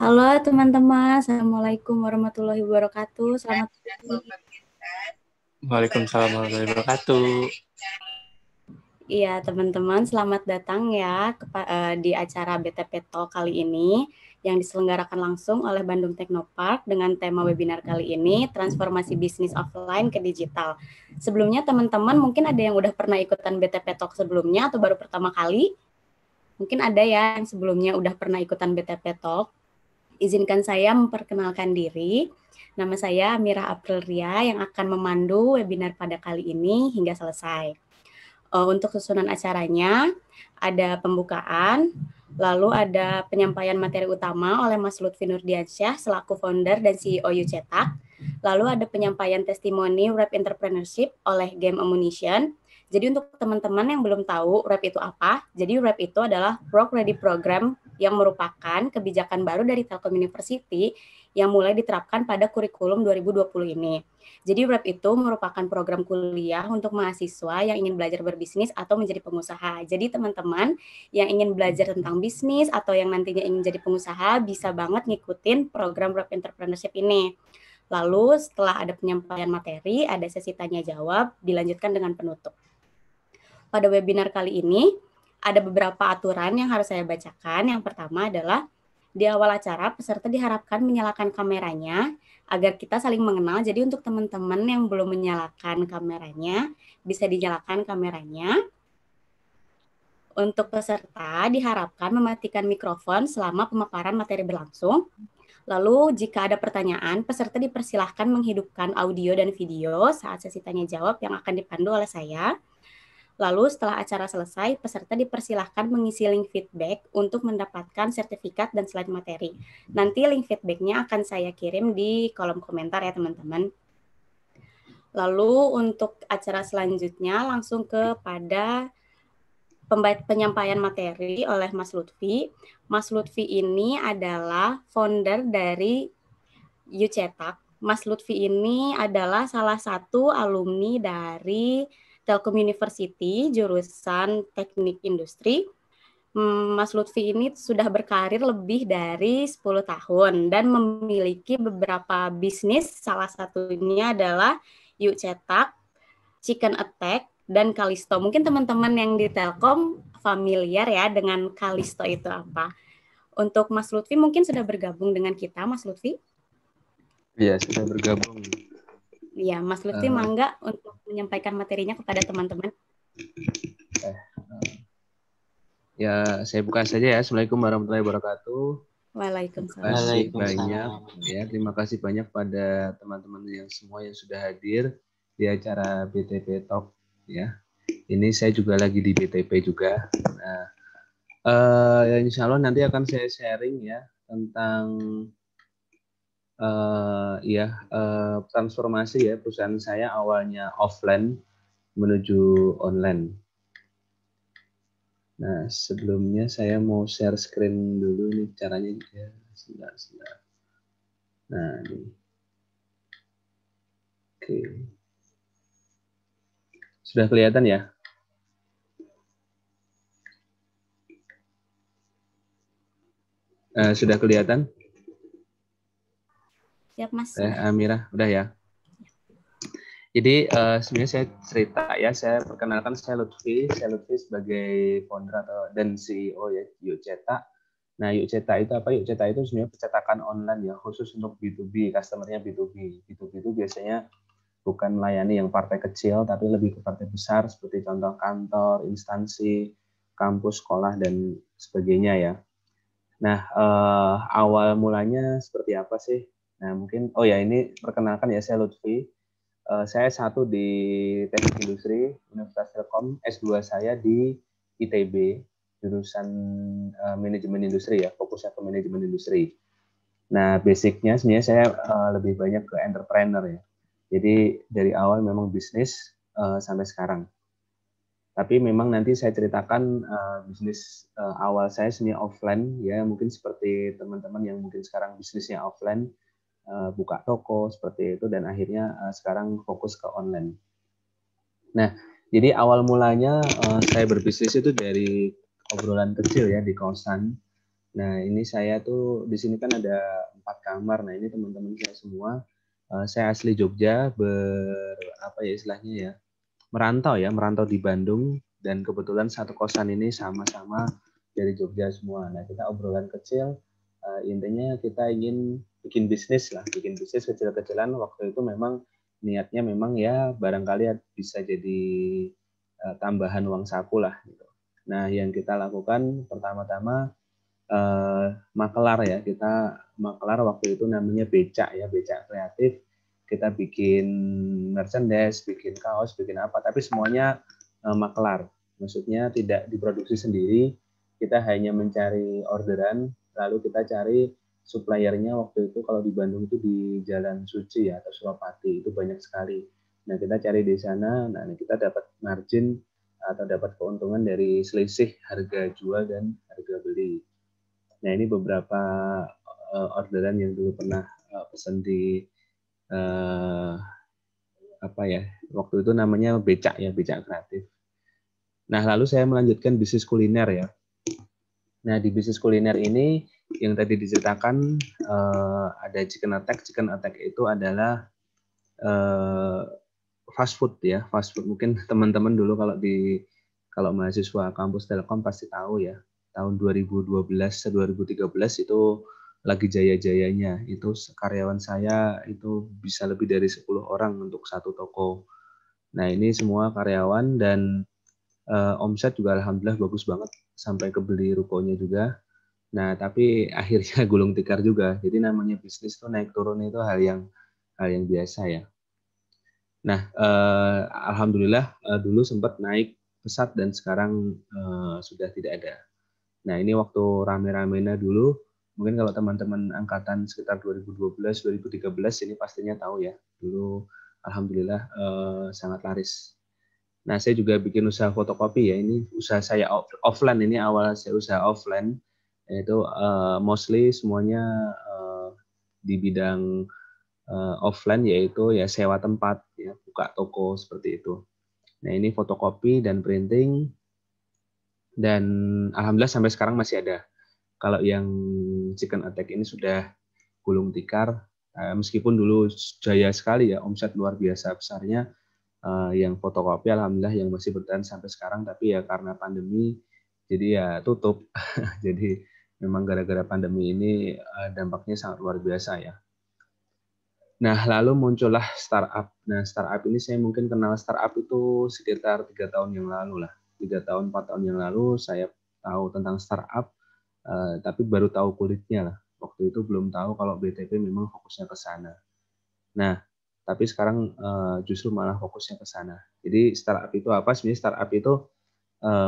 Halo teman-teman, Assalamualaikum warahmatullahi wabarakatuh. Selamat pagi. Waalaikumsalam warahmatullahi wabarakatuh. Iya teman-teman, selamat datang ya di acara BTP Talk kali ini yang diselenggarakan langsung oleh Bandung Technopark dengan tema webinar kali ini, Transformasi Bisnis Offline ke Digital. Sebelumnya teman-teman mungkin ada yang udah pernah ikutan BTP Talk sebelumnya atau baru pertama kali? Mungkin ada ya yang sebelumnya udah pernah ikutan BTP Talk. Izinkan saya memperkenalkan diri. Nama saya Amira Aprilria yang akan memandu webinar pada kali ini hingga selesai. Untuk susunan acaranya, ada pembukaan, lalu ada penyampaian materi utama oleh Mas Lutfi Nurdiansyah selaku founder dan CEO Yucetak, lalu ada penyampaian testimoni Wrap Entrepreneurship oleh Game Ammunition. Jadi untuk teman-teman yang belum tahu Wrap itu apa, jadi Wrap itu adalah Work Ready Program yang merupakan kebijakan baru dari Telkom University yang mulai diterapkan pada kurikulum 2020 ini. Jadi Wrap itu merupakan program kuliah untuk mahasiswa yang ingin belajar berbisnis atau menjadi pengusaha. Jadi teman-teman yang ingin belajar tentang bisnis atau yang nantinya ingin jadi pengusaha bisa banget ngikutin program Wrap Entrepreneurship ini. Lalu setelah ada penyampaian materi, ada sesi tanya jawab, dilanjutkan dengan penutup. Pada webinar kali ini, ada beberapa aturan yang harus saya bacakan. Yang pertama adalah di awal acara, peserta diharapkan menyalakan kameranya agar kita saling mengenal. Jadi untuk teman-teman yang belum menyalakan kameranya, bisa dinyalakan kameranya. Untuk peserta diharapkan mematikan mikrofon selama pemaparan materi berlangsung. Lalu jika ada pertanyaan, peserta dipersilahkan menghidupkan audio dan video saat sesi tanya jawab yang akan dipandu oleh saya. Lalu setelah acara selesai, peserta dipersilahkan mengisi link feedback untuk mendapatkan sertifikat dan slide materi. Nanti link feedbacknya akan saya kirim di kolom komentar ya teman-teman. Lalu untuk acara selanjutnya langsung kepada penyampaian materi oleh Mas Lutfi. Mas Lutfi ini adalah founder dari Yucetak. Mas Lutfi ini adalah salah satu alumni dari Telkom University, jurusan Teknik Industri. Mas Lutfi ini sudah berkarir lebih dari 10 tahun dan memiliki beberapa bisnis, salah satunya adalah Yuk Cetak, Chicken Attack, dan Kalisto. Mungkin teman-teman yang di Telkom familiar ya dengan Kalisto itu apa. Untuk Mas Lutfi mungkin sudah bergabung dengan kita, Mas Lutfi? Iya, sudah bergabung. Iya, Mas Lutfi mangga untuk menyampaikan materinya kepada teman-teman. Ya, saya buka saja ya. Assalamualaikum warahmatullahi wabarakatuh. Waalaikumsalam. Terima kasih banyak. Ya, terima kasih banyak pada teman-teman yang semua yang sudah hadir di acara BTP Talk. Ya, ini saya juga lagi di BTP juga. Nah, insya Allah nanti akan saya sharing ya tentang transformasi ya perusahaan saya awalnya offline menuju online. Nah, sebelumnya saya mau share screen dulu nih caranya ya. Sebentar. Nah, ini. Oke. Sudah kelihatan ya? Sudah kelihatan? Siap, Mas. Amira, udah ya? Jadi sebenarnya saya cerita ya, saya perkenalkan saya Lutfi sebagai founder dan CEO ya Yucetak. Nah, Yucetak itu apa? Yucetak itu sebenarnya percetakan online ya, khusus untuk B2B, customer-nya B2B. B2B itu biasanya bukan melayani yang partai kecil, tapi lebih ke partai besar seperti contoh kantor, instansi, kampus, sekolah, dan sebagainya ya. Nah, awal mulanya seperti apa sih? Nah, mungkin, ini perkenalkan ya, saya Lutfi. Saya satu di Teknik Industri Universitas Telkom, S2 saya di ITB, jurusan manajemen industri ya, fokusnya ke manajemen industri. Nah, basicnya sebenarnya saya lebih banyak ke entrepreneur ya. Jadi dari awal memang bisnis sampai sekarang. Tapi memang nanti saya ceritakan bisnis awal saya sebenarnya offline ya, mungkin seperti teman-teman yang mungkin sekarang bisnisnya offline, buka toko seperti itu, dan akhirnya sekarang fokus ke online. Nah, jadi awal mulanya saya berbisnis itu dari obrolan kecil ya di kosan. Nah, ini saya tuh di sini kan ada 4 kamar. Nah, ini teman-teman saya semua. Saya asli Jogja, apa ya istilahnya ya, merantau di Bandung, dan kebetulan satu kosan ini sama-sama dari Jogja semua. Nah, kita obrolan kecil, intinya kita ingin bikin bisnis lah, bikin bisnis kecil-kecilan. Waktu itu memang niatnya memang ya barangkali bisa jadi tambahan uang saku lah gitu. Nah, yang kita lakukan pertama-tama makelar ya, kita makelar waktu itu namanya becak ya, becak kreatif. Kita bikin merchandise, bikin kaos, bikin apa, tapi semuanya makelar. Maksudnya tidak diproduksi sendiri, kita hanya mencari orderan, lalu kita cari suppliernya. Waktu itu kalau di Bandung itu di Jalan Suci ya, atau Suropati, itu banyak sekali. Nah, kita cari di sana, nah kita dapat margin atau dapat keuntungan dari selisih harga jual dan harga beli. Nah, ini beberapa orderan yang dulu pernah pesan di uh, apa ya, waktu itu namanya becak ya, becak kreatif. Nah, lalu saya melanjutkan bisnis kuliner ya. Nah, di bisnis kuliner ini yang tadi diceritakan ada Chicken Attack. Chicken Attack itu adalah fast food ya, fast food. Mungkin teman-teman dulu kalau mahasiswa kampus Telkom pasti tahu ya. Tahun 2012 2013 itu lagi jaya-jayanya. Itu karyawan saya itu bisa lebih dari 10 orang untuk satu toko. Nah, ini semua karyawan, dan omset juga alhamdulillah bagus banget sampai kebeli rukonya juga. Nah, tapi akhirnya gulung tikar juga. Jadi namanya bisnis tuh naik turun itu hal yang biasa ya. Nah, alhamdulillah dulu sempat naik pesat dan sekarang sudah tidak ada. Nah, ini waktu rame-ramenya dulu, mungkin kalau teman-teman angkatan sekitar 2012, 2013 ini pastinya tahu ya. Dulu alhamdulillah sangat laris. Nah, saya juga bikin usaha fotokopi ya. Ini usaha saya offline, ini awal saya usaha offline, yaitu mostly semuanya di bidang offline, yaitu ya sewa tempat ya, buka toko seperti itu. Nah, ini fotokopi dan printing, dan alhamdulillah sampai sekarang masih ada. Kalau yang Chicken Attack ini sudah gulung tikar, meskipun dulu jaya sekali ya, omset luar biasa besarnya. Yang fotokopi alhamdulillah yang masih bertahan sampai sekarang, tapi ya karena pandemi jadi ya tutup. Jadi memang gara-gara pandemi ini dampaknya sangat luar biasa ya. Nah, lalu muncullah startup. Nah, startup ini saya mungkin kenal startup itu sekitar 3 tahun yang lalu lah. 3 tahun, 4 tahun yang lalu saya tahu tentang startup, tapi baru tahu kulitnya lah. Waktu itu belum tahu kalau BTP memang fokusnya ke sana. Nah, tapi sekarang justru malah fokusnya ke sana. Jadi startup itu apa? Sebenarnya startup itu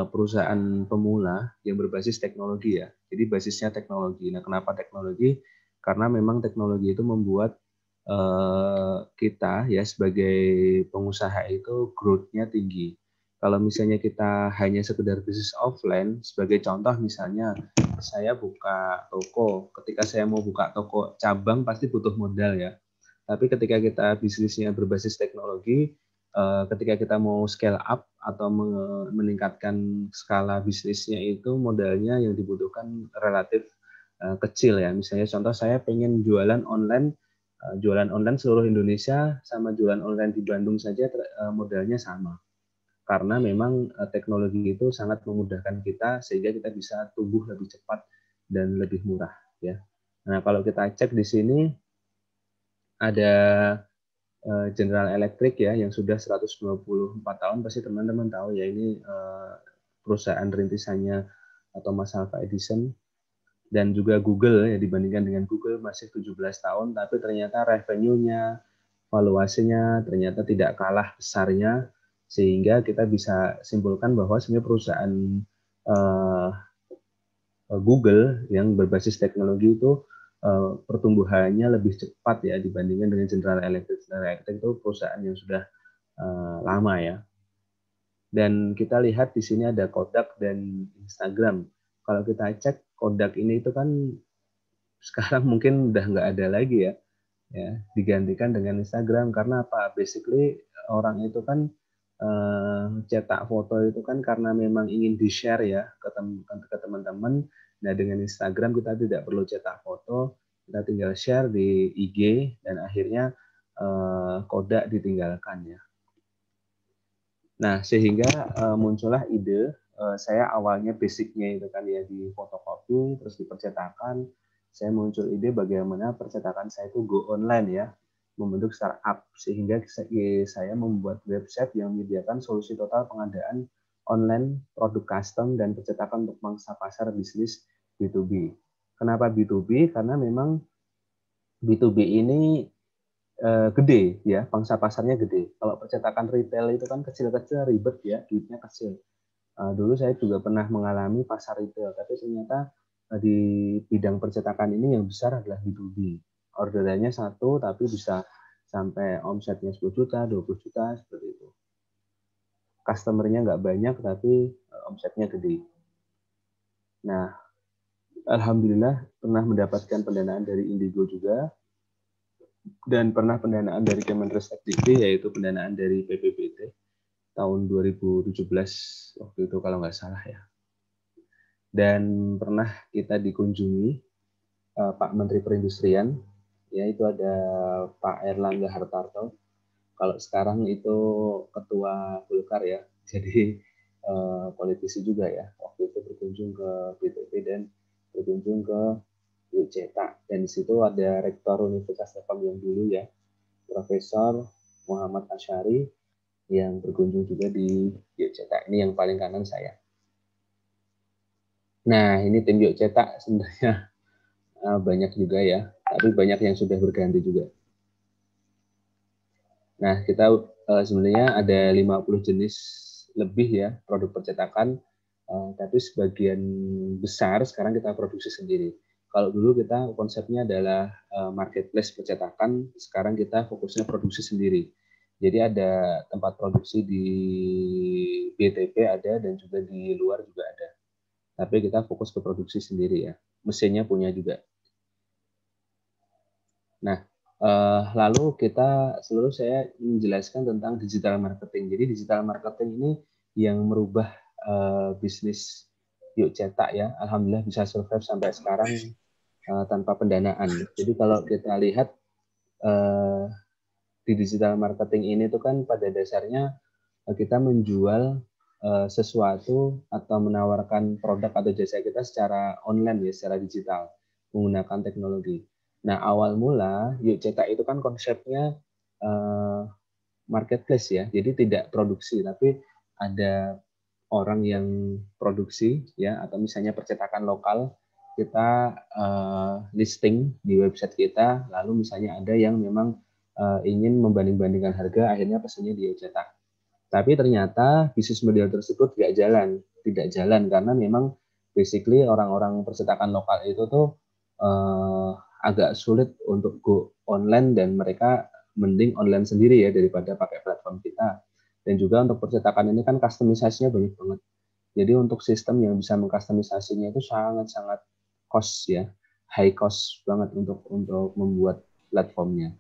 perusahaan pemula yang berbasis teknologi ya. Jadi basisnya teknologi. Nah, kenapa teknologi? Karena memang teknologi itu membuat kita ya sebagai pengusaha itu growth-nya tinggi. Kalau misalnya kita hanya sekedar bisnis offline, sebagai contoh misalnya saya buka toko, ketika saya mau buka toko cabang pasti butuh modal ya. Tapi ketika kita bisnisnya berbasis teknologi, ketika kita mau scale up atau meningkatkan skala bisnisnya, itu modalnya yang dibutuhkan relatif kecil ya. Misalnya contoh saya pengen jualan online seluruh Indonesia sama jualan online di Bandung saja modalnya sama. Karena memang teknologi itu sangat memudahkan kita sehingga kita bisa tumbuh lebih cepat dan lebih murah ya. Nah, kalau kita cek di sini ada General Electric ya yang sudah 124 tahun, pasti teman-teman tahu ya, ini perusahaan rintisannya Thomas Alva Edison. Dan juga Google ya, dibandingkan dengan Google masih 17 tahun, tapi ternyata revenue-nya, valuasinya ternyata tidak kalah besarnya, sehingga kita bisa simpulkan bahwa sebenarnya perusahaan Google yang berbasis teknologi itu pertumbuhannya lebih cepat ya dibandingkan dengan General Electric. General Electric itu perusahaan yang sudah lama ya. Dan kita lihat di sini ada Kodak dan Instagram. Kalau kita cek Kodak ini itu kan sekarang mungkin udah nggak ada lagi ya, digantikan dengan Instagram. Karena apa? Basically orang itu kan cetak foto itu kan karena memang ingin di-share ya ke teman-teman, Nah, dengan Instagram kita tidak perlu cetak foto, kita tinggal share di IG dan akhirnya kodak ditinggalkan ya. Nah, sehingga muncullah ide, saya awalnya basicnya itu kan ya di fotokopi, terus di percetakan, saya muncul ide bagaimana percetakan saya itu go online ya, membentuk startup, sehingga saya membuat website yang menyediakan solusi total pengadaan online produk custom dan percetakan untuk mangsa pasar bisnis B2B. Kenapa B2B? Karena memang B2B ini gede ya, pangsa pasarnya gede. Kalau percetakan retail itu kan kecil-kecil, ribet ya, duitnya kecil. Dulu saya juga pernah mengalami pasar retail, tapi ternyata di bidang percetakan ini yang besar adalah B2B. Orderannya satu, tapi bisa sampai omsetnya 10 juta, 20 juta, seperti itu. Customer-nya nggak banyak, tapi omsetnya gede. Nah, alhamdulillah pernah mendapatkan pendanaan dari Indigo juga, dan pernah pendanaan dari Kemenristek-Dikti, yaitu pendanaan dari PPBT tahun 2017 waktu itu kalau nggak salah ya. Dan pernah kita dikunjungi Pak Menteri Perindustrian, ya itu ada Pak Erlangga Hartarto. Kalau sekarang itu Ketua Golkar ya, jadi politisi juga ya. Waktu itu berkunjung ke BTP dan berkunjung ke Yuk Cetak, dan di situ ada Rektor Universitas Telkom yang dulu ya, Profesor Muhammad Asyari, yang berkunjung juga di Yuk Cetak. Ini yang paling kanan saya. Nah, ini tim Yuk Cetak sebenarnya banyak juga ya, tapi banyak yang sudah berganti juga. Nah, kita sebenarnya ada 50 jenis lebih ya produk percetakan, tapi sebagian besar sekarang kita produksi sendiri. Kalau dulu kita konsepnya adalah marketplace percetakan, sekarang kita fokusnya produksi sendiri. Jadi ada tempat produksi di BTP ada dan juga di luar juga ada. Tapi kita fokus ke produksi sendiri ya. Mesinnya punya juga. Nah, lalu saya menjelaskan tentang digital marketing. Jadi digital marketing ini yang merubah bisnis Yuk Cetak ya. Alhamdulillah bisa survive sampai sekarang tanpa pendanaan. Jadi kalau kita lihat di digital marketing ini tuh kan pada dasarnya kita menjual sesuatu atau menawarkan produk atau jasa kita secara online ya, secara digital menggunakan teknologi. Nah, awal mula Yuk Cetak itu kan konsepnya marketplace ya. Jadi tidak produksi, tapi ada orang yang produksi ya, atau misalnya percetakan lokal, kita listing di website kita, lalu misalnya ada yang memang ingin membanding-bandingkan harga, akhirnya pesannya di Yuk Cetak. Tapi ternyata bisnis model tersebut tidak jalan karena memang basically orang-orang percetakan lokal itu tuh agak sulit untuk go online, dan mereka mending online sendiri ya daripada pakai platform kita. Dan juga untuk percetakan ini kan customisasinya banyak banget. Jadi untuk sistem yang bisa mengkustomisasinya itu sangat-sangat cost ya, high cost banget untuk membuat platformnya.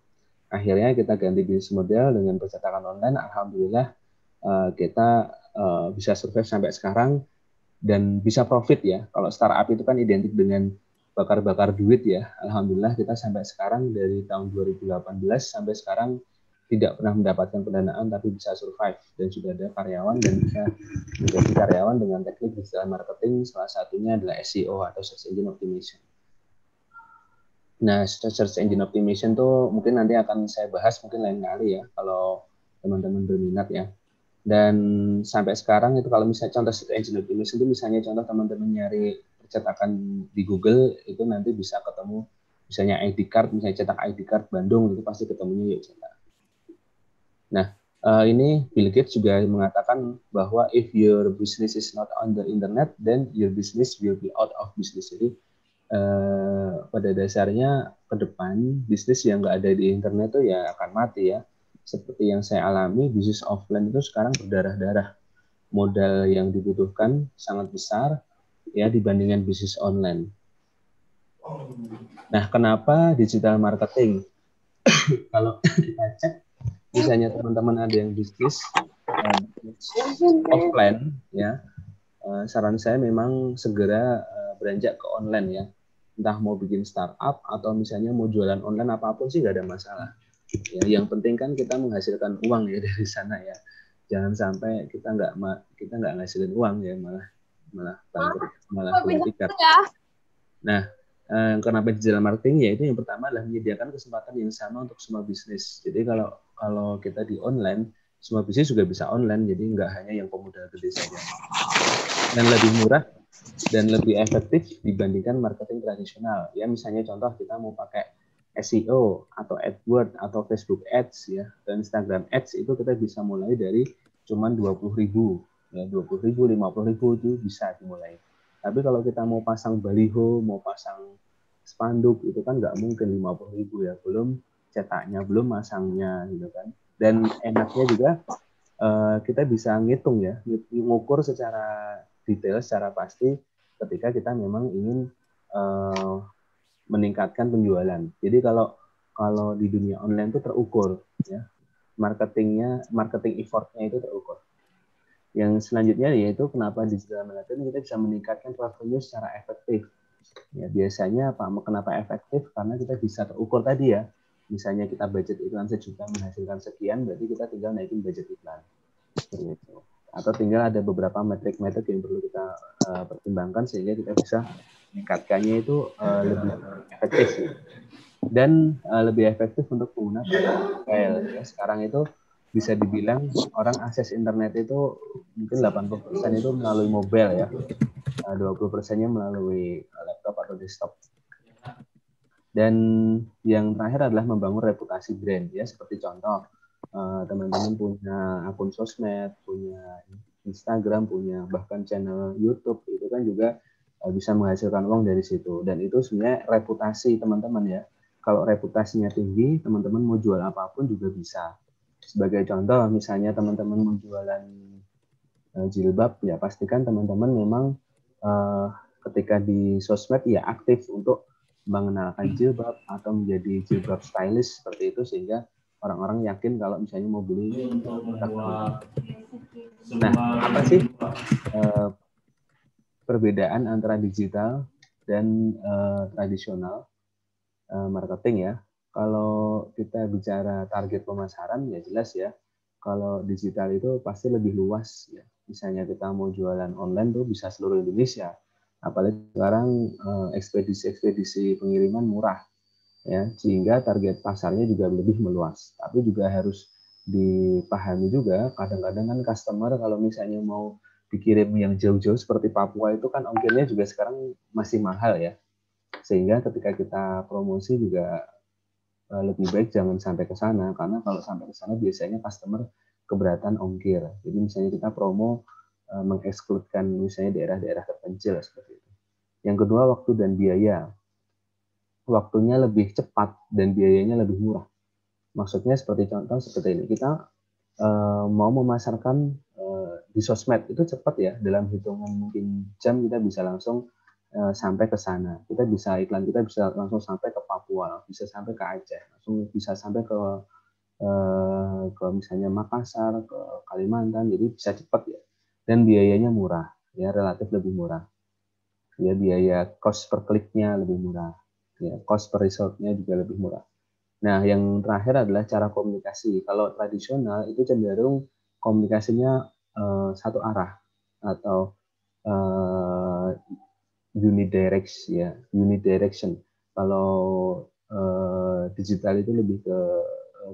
Akhirnya kita ganti bisnis model dengan percetakan online. Alhamdulillah kita bisa survive sampai sekarang dan bisa profit ya. Kalau startup itu kan identik dengan bakar-bakar duit ya. Alhamdulillah kita sampai sekarang dari tahun 2018 sampai sekarang tidak pernah mendapatkan pendanaan tapi bisa survive, dan sudah ada karyawan dan bisa menjadi karyawan dengan teknik digital marketing, salah satunya adalah SEO atau Search Engine Optimization. Nah, Search Engine Optimization tuh mungkin nanti akan saya bahas mungkin lain kali ya kalau teman-teman berminat ya. Dan sampai sekarang itu kalau misalnya contoh Search Engine Optimization itu misalnya contoh teman-teman nyari percetakan di Google itu nanti bisa ketemu misalnya ID card, misalnya cetak ID card Bandung itu pasti ketemunya Yuk Cetak. Nah, ini Bill Gates juga mengatakan bahwa if your business is not on the internet, then your business will be out of business. Jadi pada dasarnya ke depan bisnis yang nggak ada di internet itu ya akan mati ya. Seperti yang saya alami, bisnis offline itu sekarang berdarah-darah. Modal yang dibutuhkan sangat besar ya dibandingkan bisnis online. Nah, kenapa digital marketing? Kalau kita cek, misalnya teman-teman ada yang bisnis offline, ya, saran saya memang segera beranjak ke online ya, entah mau bikin startup atau misalnya mau jualan online apapun sih nggak ada masalah. Ya, yang penting kan kita menghasilkan uang ya dari sana ya. Jangan sampai kita nggak ngasilin uang ya, malah bangkrut, malah gulung tikar. Nah, kenapa digital marketing? Ya itu yang pertama adalah menyediakan kesempatan yang sama untuk semua bisnis. Jadi kalau kita di online, semua bisnis juga bisa online, jadi nggak hanya yang pemodal gede saja. Dan lebih murah dan lebih efektif dibandingkan marketing tradisional. Ya misalnya contoh kita mau pakai SEO atau AdWords atau Facebook Ads ya, dan Instagram Ads itu kita bisa mulai dari cuman 20.000 ya, 20.000, 50.000 itu bisa dimulai. Tapi kalau kita mau pasang baliho, mau pasang spanduk itu kan nggak mungkin 50.000 ya, belum cetaknya, belum masangnya gitu kan. Dan enaknya juga kita bisa ngitung ya, ngukur secara detail, secara pasti ketika kita memang ingin meningkatkan penjualan. Jadi kalau di dunia online itu terukur ya, marketing effortnya itu terukur. Yang selanjutnya yaitu kenapa digital marketing kita bisa meningkatkan revenue secara efektif. Ya, biasanya kenapa efektif? Karena kita bisa terukur tadi ya. Misalnya kita budget iklan 1 juta menghasilkan sekian, berarti kita tinggal naikin budget iklan. Seperti itu. Atau tinggal ada beberapa metrik-metrik yang perlu kita pertimbangkan sehingga kita bisa meningkatkannya itu lebih efektif dan lebih efektif untuk pengguna mobile. Ya, sekarang itu bisa dibilang orang akses internet itu mungkin 80% itu melalui mobile ya, 20%-nya melalui laptop atau desktop. Dan yang terakhir adalah membangun reputasi brand ya, seperti contoh teman-teman punya akun sosmed, punya Instagram, punya bahkan channel YouTube, itu kan juga bisa menghasilkan uang dari situ. Dan itu sebenarnya reputasi teman-teman ya. Kalau reputasinya tinggi, teman-teman mau jual apapun juga bisa. Sebagai contoh, misalnya teman-teman mau jualan jilbab, ya pastikan teman-teman memang ketika di sosmed ya aktif untuk mengenalkan jilbab atau menjadi jilbab stylist seperti itu, sehingga orang-orang yakin kalau misalnya mau beli produk. Nah, apa sih perbedaan antara digital dan tradisional marketing ya? Kalau kita bicara target pemasaran ya jelas ya. Kalau digital itu pasti lebih luas ya. Misalnya kita mau jualan online tuh bisa seluruh Indonesia. Apalagi sekarang ekspedisi pengiriman murah ya, sehingga target pasarnya juga lebih meluas. Tapi juga harus dipahami juga, kadang-kadang kan customer kalau misalnya mau dikirim yang jauh-jauh seperti Papua itu kan ongkirnya juga sekarang masih mahal ya. Sehingga ketika kita promosi juga lebih baik jangan sampai ke sana, karena kalau sampai ke sana biasanya customer keberatan ongkir. Jadi misalnya kita promo mengekskludkan misalnya daerah-daerah terpencil seperti itu. Yang kedua, waktu dan biaya. Waktunya lebih cepat dan biayanya lebih murah. Maksudnya seperti contoh seperti ini, kita mau memasarkan di sosmed itu cepat ya, dalam hitungan mungkin jam kita bisa langsung sampai ke sana. Kita bisa iklan kita bisa langsung sampai ke Papua, bisa sampai ke Aceh, langsung bisa sampai ke misalnya Makassar, ke Kalimantan, jadi bisa cepat ya. Dan biayanya murah, ya relatif lebih murah. Ya biaya cost per kliknya lebih murah, ya cost per resultnya juga lebih murah. Nah yang terakhir adalah cara komunikasi. Kalau tradisional itu cenderung komunikasinya satu arah atau unidirection. Kalau digital itu lebih ke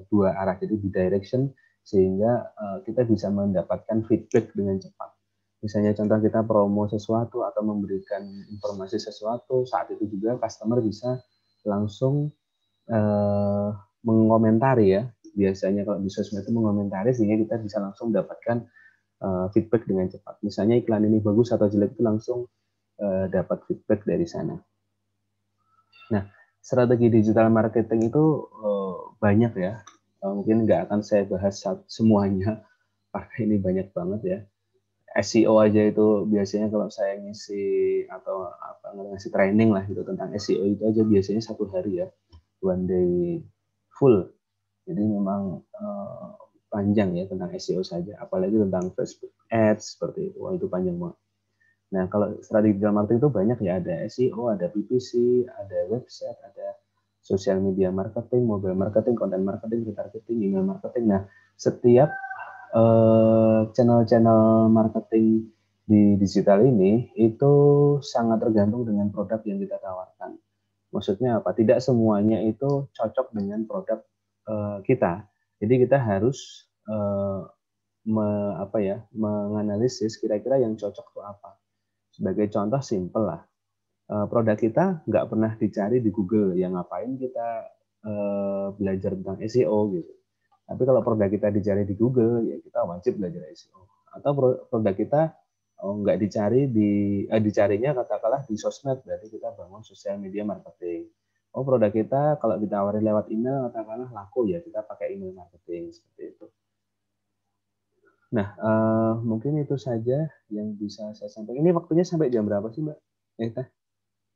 dua arah, jadi bidirection, sehingga kita bisa mendapatkan feedback dengan cepat. Misalnya contoh kita promo sesuatu atau memberikan informasi sesuatu, saat itu juga customer bisa langsung mengomentari ya. Biasanya kalau di sosmed itu mengomentari, sehingga kita bisa langsung mendapatkan feedback dengan cepat. Misalnya iklan ini bagus atau jelek itu langsung dapat feedback dari sana. Nah, strategi digital marketing itu banyak ya. Mungkin nggak akan saya bahas semuanya, karena ini banyak banget ya. SEO aja itu biasanya kalau saya ngisi atau ngasih training lah gitu tentang SEO itu aja biasanya 1 hari ya, 1 day full. Jadi memang panjang ya tentang SEO saja, apalagi tentang Facebook Ads seperti itu. Wah, itu panjang banget. Nah, kalau strategi digital marketing itu banyak ya, ada SEO, ada PPC, ada website, ada social media marketing, mobile marketing, content marketing, retargeting, email marketing. Nah, setiap channel-channel marketing di digital ini itu sangat tergantung dengan produk yang kita tawarkan. Maksudnya apa? Tidak semuanya itu cocok dengan produk kita. Jadi kita harus menganalisis kira-kira yang cocok itu apa. Sebagai contoh simple lah, produk kita nggak pernah dicari di Google, yang ngapain kita belajar tentang SEO gitu. Tapi kalau produk kita dicari di Google, ya kita wajib belajar SEO. Atau produk kita nggak dicarinya katakanlah di sosmed, berarti kita bangun sosial media marketing. Oh, produk kita kalau ditawarin lewat email katakanlah laku, ya kita pakai email marketing, seperti itu. Nah, mungkin itu saja yang bisa saya sampaikan. Ini waktunya sampai jam berapa sih, Mbak?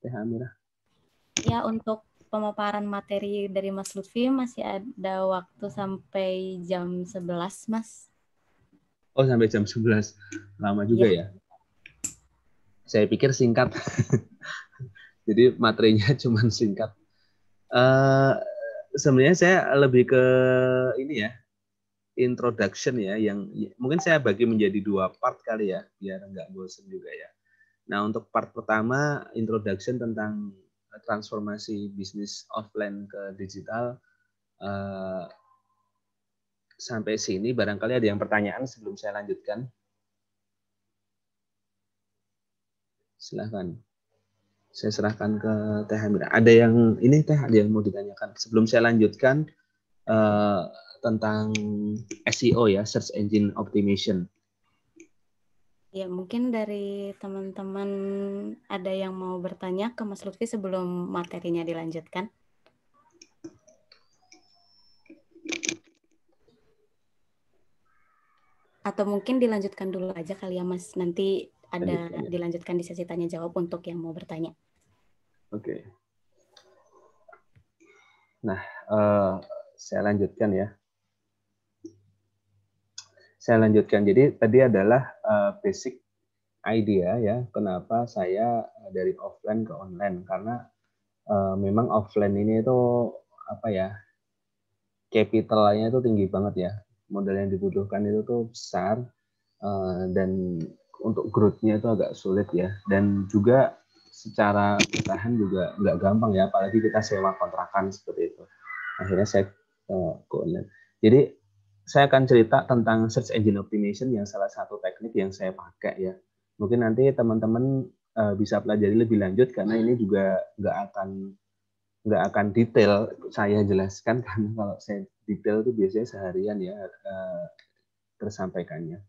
Teh Amirah. Ya, untuk pemaparan materi dari Mas Lutfi masih ada waktu sampai jam 11, Mas. Oh, sampai jam 11. Lama juga ya. Saya pikir singkat. Jadi materinya cuma singkat. Sebenarnya saya lebih ke ini ya, introduction ya, yang mungkin saya bagi menjadi 2 part kali ya, biar nggak bosan juga ya. Nah, untuk part pertama, introduction tentang transformasi bisnis offline ke digital. Sampai sini barangkali ada yang pertanyaan sebelum saya lanjutkan. Silahkan. Saya serahkan ke Teh Hamira. Ada yang ini Teh, ada yang mau ditanyakan sebelum saya lanjutkan tentang SEO ya, search engine optimization. Ya, mungkin dari teman-teman ada yang mau bertanya ke Mas Lutfi sebelum materinya dilanjutkan. Atau mungkin dilanjutkan dulu aja kali ya, Mas. Nanti ada dilanjutkan di sesi tanya jawab untuk yang mau bertanya. Oke. Nah, saya lanjutkan ya. Saya lanjutkan. Jadi tadi adalah basic idea ya, kenapa saya dari offline ke online, karena memang offline ini itu apa ya, capitalnya itu tinggi banget ya, modal yang dibutuhkan itu tuh besar, dan untuk growth-nya itu agak sulit ya, dan juga secara bertahan juga nggak gampang ya, apalagi kita sewa kontrakan seperti itu. Akhirnya saya ke online. Jadi saya akan cerita tentang search engine optimization yang salah satu teknik yang saya pakai ya. Mungkin nanti teman-teman bisa pelajari lebih lanjut, karena ini juga nggak akan detail saya jelaskan, karena kalau saya detail itu biasanya seharian ya tersampaikannya.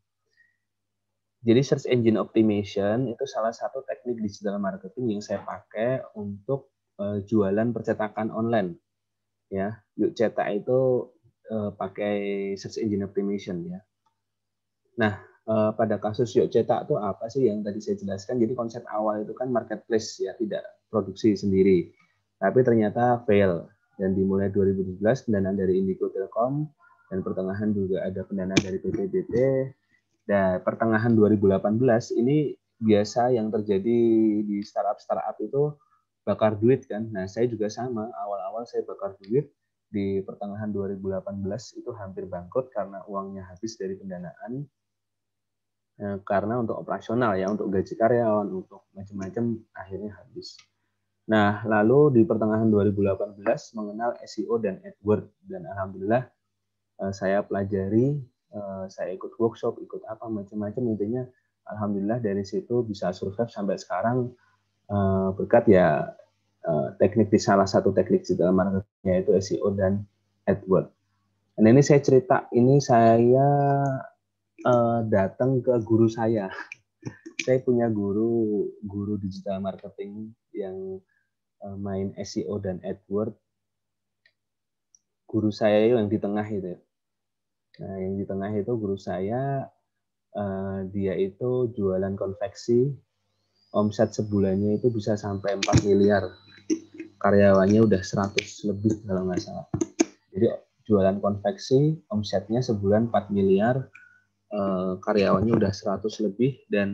Jadi search engine optimization itu salah satu teknik digital marketing yang saya pakai untuk jualan percetakan online. Ya, Yuk Cetak itu pakai search engine optimization ya. Nah, pada kasus Yuk Cetak itu apa sih yang tadi saya jelaskan? Jadi konsep awal itu kan marketplace ya, tidak produksi sendiri. Tapi ternyata fail, dan dimulai 2017 pendanaan dari Indigo Telkom, dan pertengahan juga ada pendanaan dari PTBT. Dan pertengahan 2018 ini biasa yang terjadi di startup itu bakar duit kan. Nah, saya juga sama, awal-awal saya bakar duit di pertengahan 2018 itu hampir bangkrut karena uangnya habis dari pendanaan. Karena untuk operasional ya, untuk gaji karyawan, untuk macam-macam akhirnya habis. Nah, lalu di pertengahan 2018 mengenal SEO dan AdWords, dan alhamdulillah saya pelajari, saya ikut workshop, ikut apa macam-macam, intinya alhamdulillah dari situ bisa survive sampai sekarang berkat ya teknik di salah satu teknik digital marketing, yaitu SEO dan AdWords. Dan ini saya cerita, ini saya datang ke guru saya. Saya punya guru digital marketing yang main SEO dan AdWords. Guru saya yang di tengah itu. Nah, yang di tengah itu guru saya, dia itu jualan konveksi, omset sebulannya itu bisa sampai 4 miliar. Karyawannya udah 100 lebih kalau nggak salah. Jadi jualan konveksi, omsetnya sebulan 4 miliar, karyawannya udah 100 lebih, dan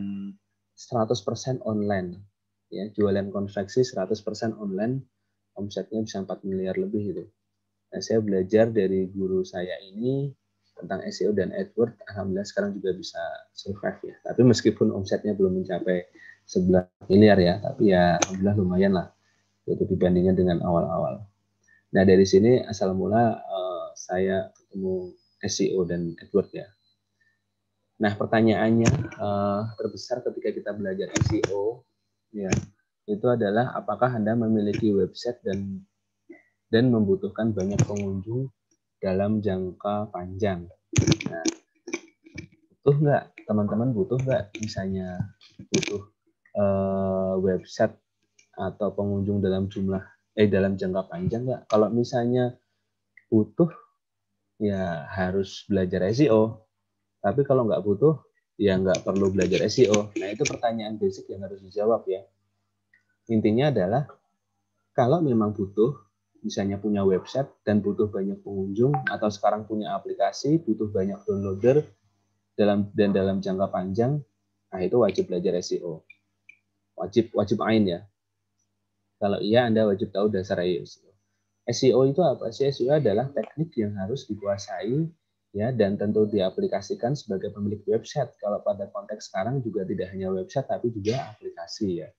100% online. Ya, jualan konveksi 100% online, omsetnya bisa 4 miliar lebih gitu. Nah, saya belajar dari guru saya ini tentang SEO dan AdWords, alhamdulillah sekarang juga bisa survive ya. Tapi meskipun omsetnya belum mencapai 11 miliar ya, tapi ya alhamdulillah lumayan lah itu dibandingkan dengan awal-awal. Nah, dari sini asal mula saya ketemu SEO dan AdWords ya. Nah, pertanyaannya terbesar ketika kita belajar SEO ya, itu adalah apakah Anda memiliki website dan membutuhkan banyak pengunjung dalam jangka panjang. Nah, butuh nggak teman-teman, butuh nggak misalnya butuh website atau pengunjung dalam jangka panjang nggak? Kalau misalnya butuh, ya harus belajar SEO. Tapi kalau nggak butuh, ya nggak perlu belajar SEO. Nah, itu pertanyaan basic yang harus dijawab ya. Intinya adalah kalau memang butuh, misalnya punya website dan butuh banyak pengunjung, atau sekarang punya aplikasi, butuh banyak downloader dalam jangka panjang, nah itu wajib belajar SEO. Wajib ain ya. Kalau iya, Anda wajib tahu dasar SEO. SEO itu apa sih? SEO adalah teknik yang harus dikuasai ya, dan tentu diaplikasikan sebagai pemilik website. Kalau pada konteks sekarang juga tidak hanya website tapi juga aplikasi ya.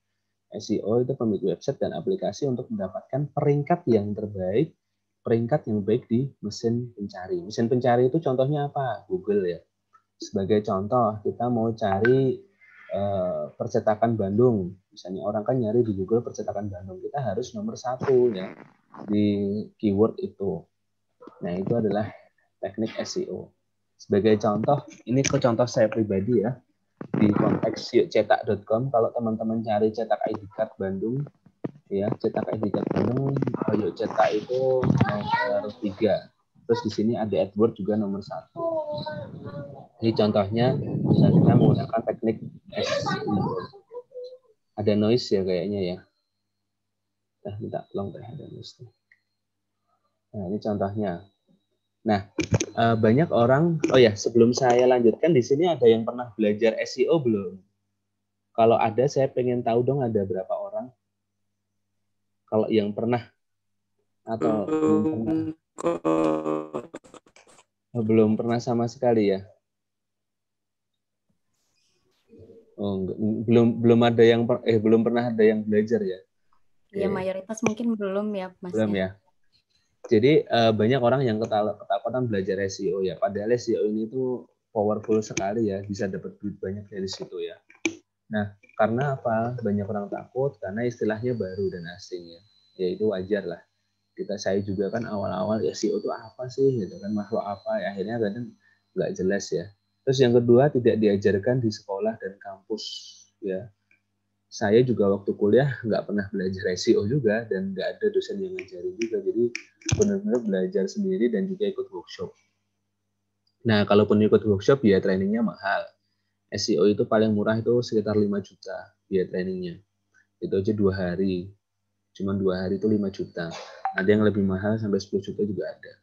SEO itu pemilik website dan aplikasi untuk mendapatkan peringkat yang terbaik, peringkat yang baik di mesin pencari. Mesin pencari itu contohnya apa? Google ya. Sebagai contoh, kita mau cari percetakan Bandung. Misalnya orang kan nyari di Google percetakan Bandung. Kita harus nomor 1 ya di keyword itu. Nah, itu adalah teknik SEO. Sebagai contoh, ini ke contoh saya pribadi ya. Di konteks yukcetak.com, kalau teman-teman cari cetak ID card Bandung, ya cetak ID card Bandung, Yuk Cetak itu nomor 3. Terus di sini ada AdWords juga nomor 1. Ini contohnya, kita menggunakan teknik SEO. Ada noise ya kayaknya ya. Minta tolong ada noise. Nah, ini contohnya. Nah, banyak orang, sebelum saya lanjutkan, di sini ada yang pernah belajar SEO belum? Kalau ada, saya pengen tahu dong ada berapa orang. Kalau yang pernah atau belum pernah? Belum pernah sama sekali ya? Oh, belum ada yang belum pernah ada yang belajar ya? Iya, mayoritas mungkin belum ya, Mas. Belum ya. Jadi banyak orang yang ketakutan belajar SEO ya. Padahal SEO ini tuh powerful sekali ya, bisa dapat duit banyak dari situ ya. Nah, karena apa? Banyak orang takut karena istilahnya baru dan asing ya. Ya itu wajar lah. Saya juga kan awal-awal SEO itu apa sih gitu kan, makhluk apa ya, akhirnya kadang nggak jelas ya. Terus yang kedua, tidak diajarkan di sekolah dan kampus ya. Saya juga waktu kuliah nggak pernah belajar SEO juga, dan nggak ada dosen yang ngajarin juga, jadi benar-benar belajar sendiri dan juga ikut workshop. Nah, kalaupun ikut workshop ya trainingnya mahal. SEO itu paling murah itu sekitar 5 juta biaya trainingnya. Itu aja 2 hari. Cuma 2 hari itu 5 juta. Ada yang lebih mahal sampai 10 juta juga ada.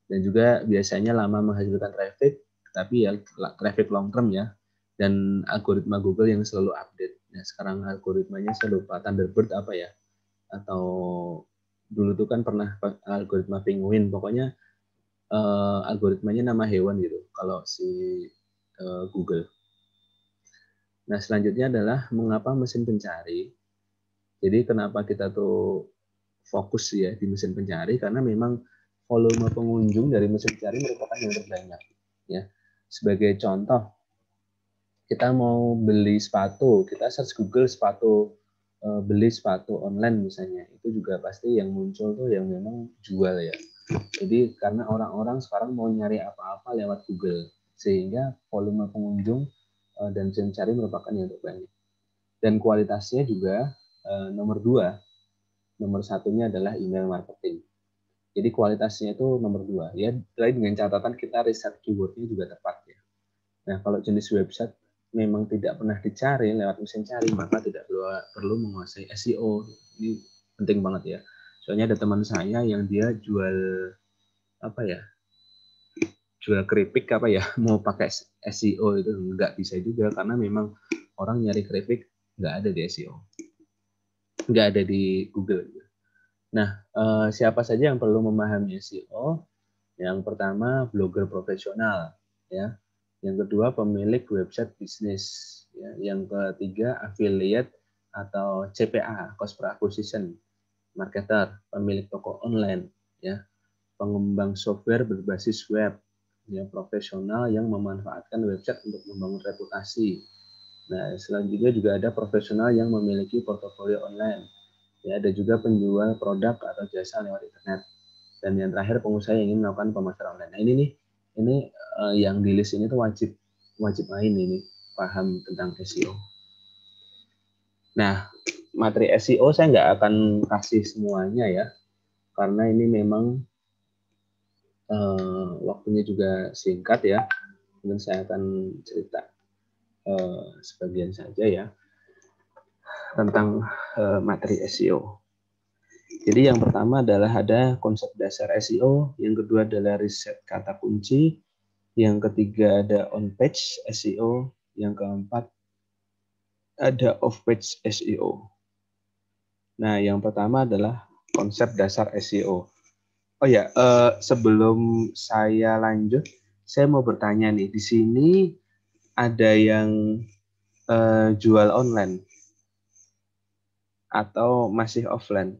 Dan juga biasanya lama menghasilkan traffic, tapi ya traffic long term ya. Dan algoritma Google yang selalu update. Nah, sekarang algoritmanya saya lupa, Thunderbird apa ya? Atau dulu tuh kan pernah algoritma penguin. Pokoknya algoritmanya nama hewan gitu kalau si Google. Nah, selanjutnya adalah mengapa mesin pencari. Jadi kenapa kita tuh fokus ya di mesin pencari, karena memang volume pengunjung dari mesin pencari merupakan yang terbanyak ya. Sebagai contoh, kita mau beli sepatu, kita search Google sepatu, beli sepatu online misalnya, itu juga pasti yang muncul tuh yang memang jual ya. Jadi karena orang-orang sekarang mau nyari apa-apa lewat Google, sehingga volume pengunjung dan mesin pencari merupakan yang terbanyak. Dan kualitasnya juga nomor 2. Nomor 1-nya adalah email marketing. Jadi kualitasnya itu nomor 2 ya. Dengan catatan kita riset keywordnya juga tepat ya. Nah, kalau jenis website memang tidak pernah dicari lewat mesin cari, maka tidak perlu menguasai SEO. Ini penting banget ya. Soalnya ada teman saya yang dia jual keripik mau pakai SEO itu nggak bisa juga, karena memang orang nyari traffic nggak ada di SEO, nggak ada di Google. Nah, siapa saja yang perlu memahami SEO? Yang pertama, blogger profesional, ya. Yang kedua, pemilik website bisnis, ya. Yang ketiga, affiliate atau CPA, cost per acquisition, marketer, pemilik toko online, ya. Pengembang software berbasis web, ya, profesional yang memanfaatkan website untuk membangun reputasi. Nah, selanjutnya juga ada profesional yang memiliki portofolio online. Ya, ada juga penjual produk atau jasa lewat internet. Dan yang terakhir, pengusaha yang ingin melakukan pemasaran online. Nah, ini nih, ini yang di list ini tuh wajib main ini, paham tentang SEO. Nah, materi SEO saya nggak akan kasih semuanya ya, karena ini memang waktunya juga singkat ya. Mungkin saya akan cerita sebagian saja ya tentang materi SEO. Jadi yang pertama adalah ada konsep dasar SEO, yang kedua adalah riset kata kunci, yang ketiga ada on-page SEO, yang keempat ada off-page SEO. Nah, yang pertama adalah konsep dasar SEO. Oh ya, sebelum saya lanjut, saya mau bertanya nih, di sini ada yang jual online atau masih offline?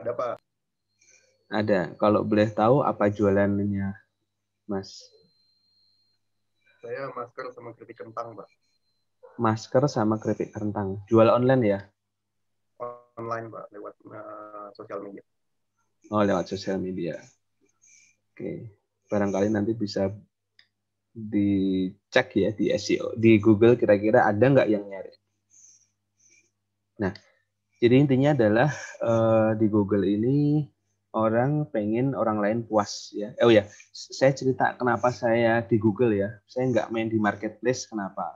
Ada, Pak. Ada. Kalau boleh tahu apa jualannya, Mas? Saya masker sama keripik kentang, Pak. Masker sama keripik kentang. Jual online ya? Online, Pak, lewat sosial media. Oh, lewat sosial media. Oke. Barangkali nanti bisa dicek ya di SEO, di Google kira-kira ada nggak yang nyari. Nah, jadi intinya adalah di Google ini orang pengen orang lain puas ya. Oh ya, saya cerita kenapa saya di Google ya. Saya nggak main di marketplace, kenapa?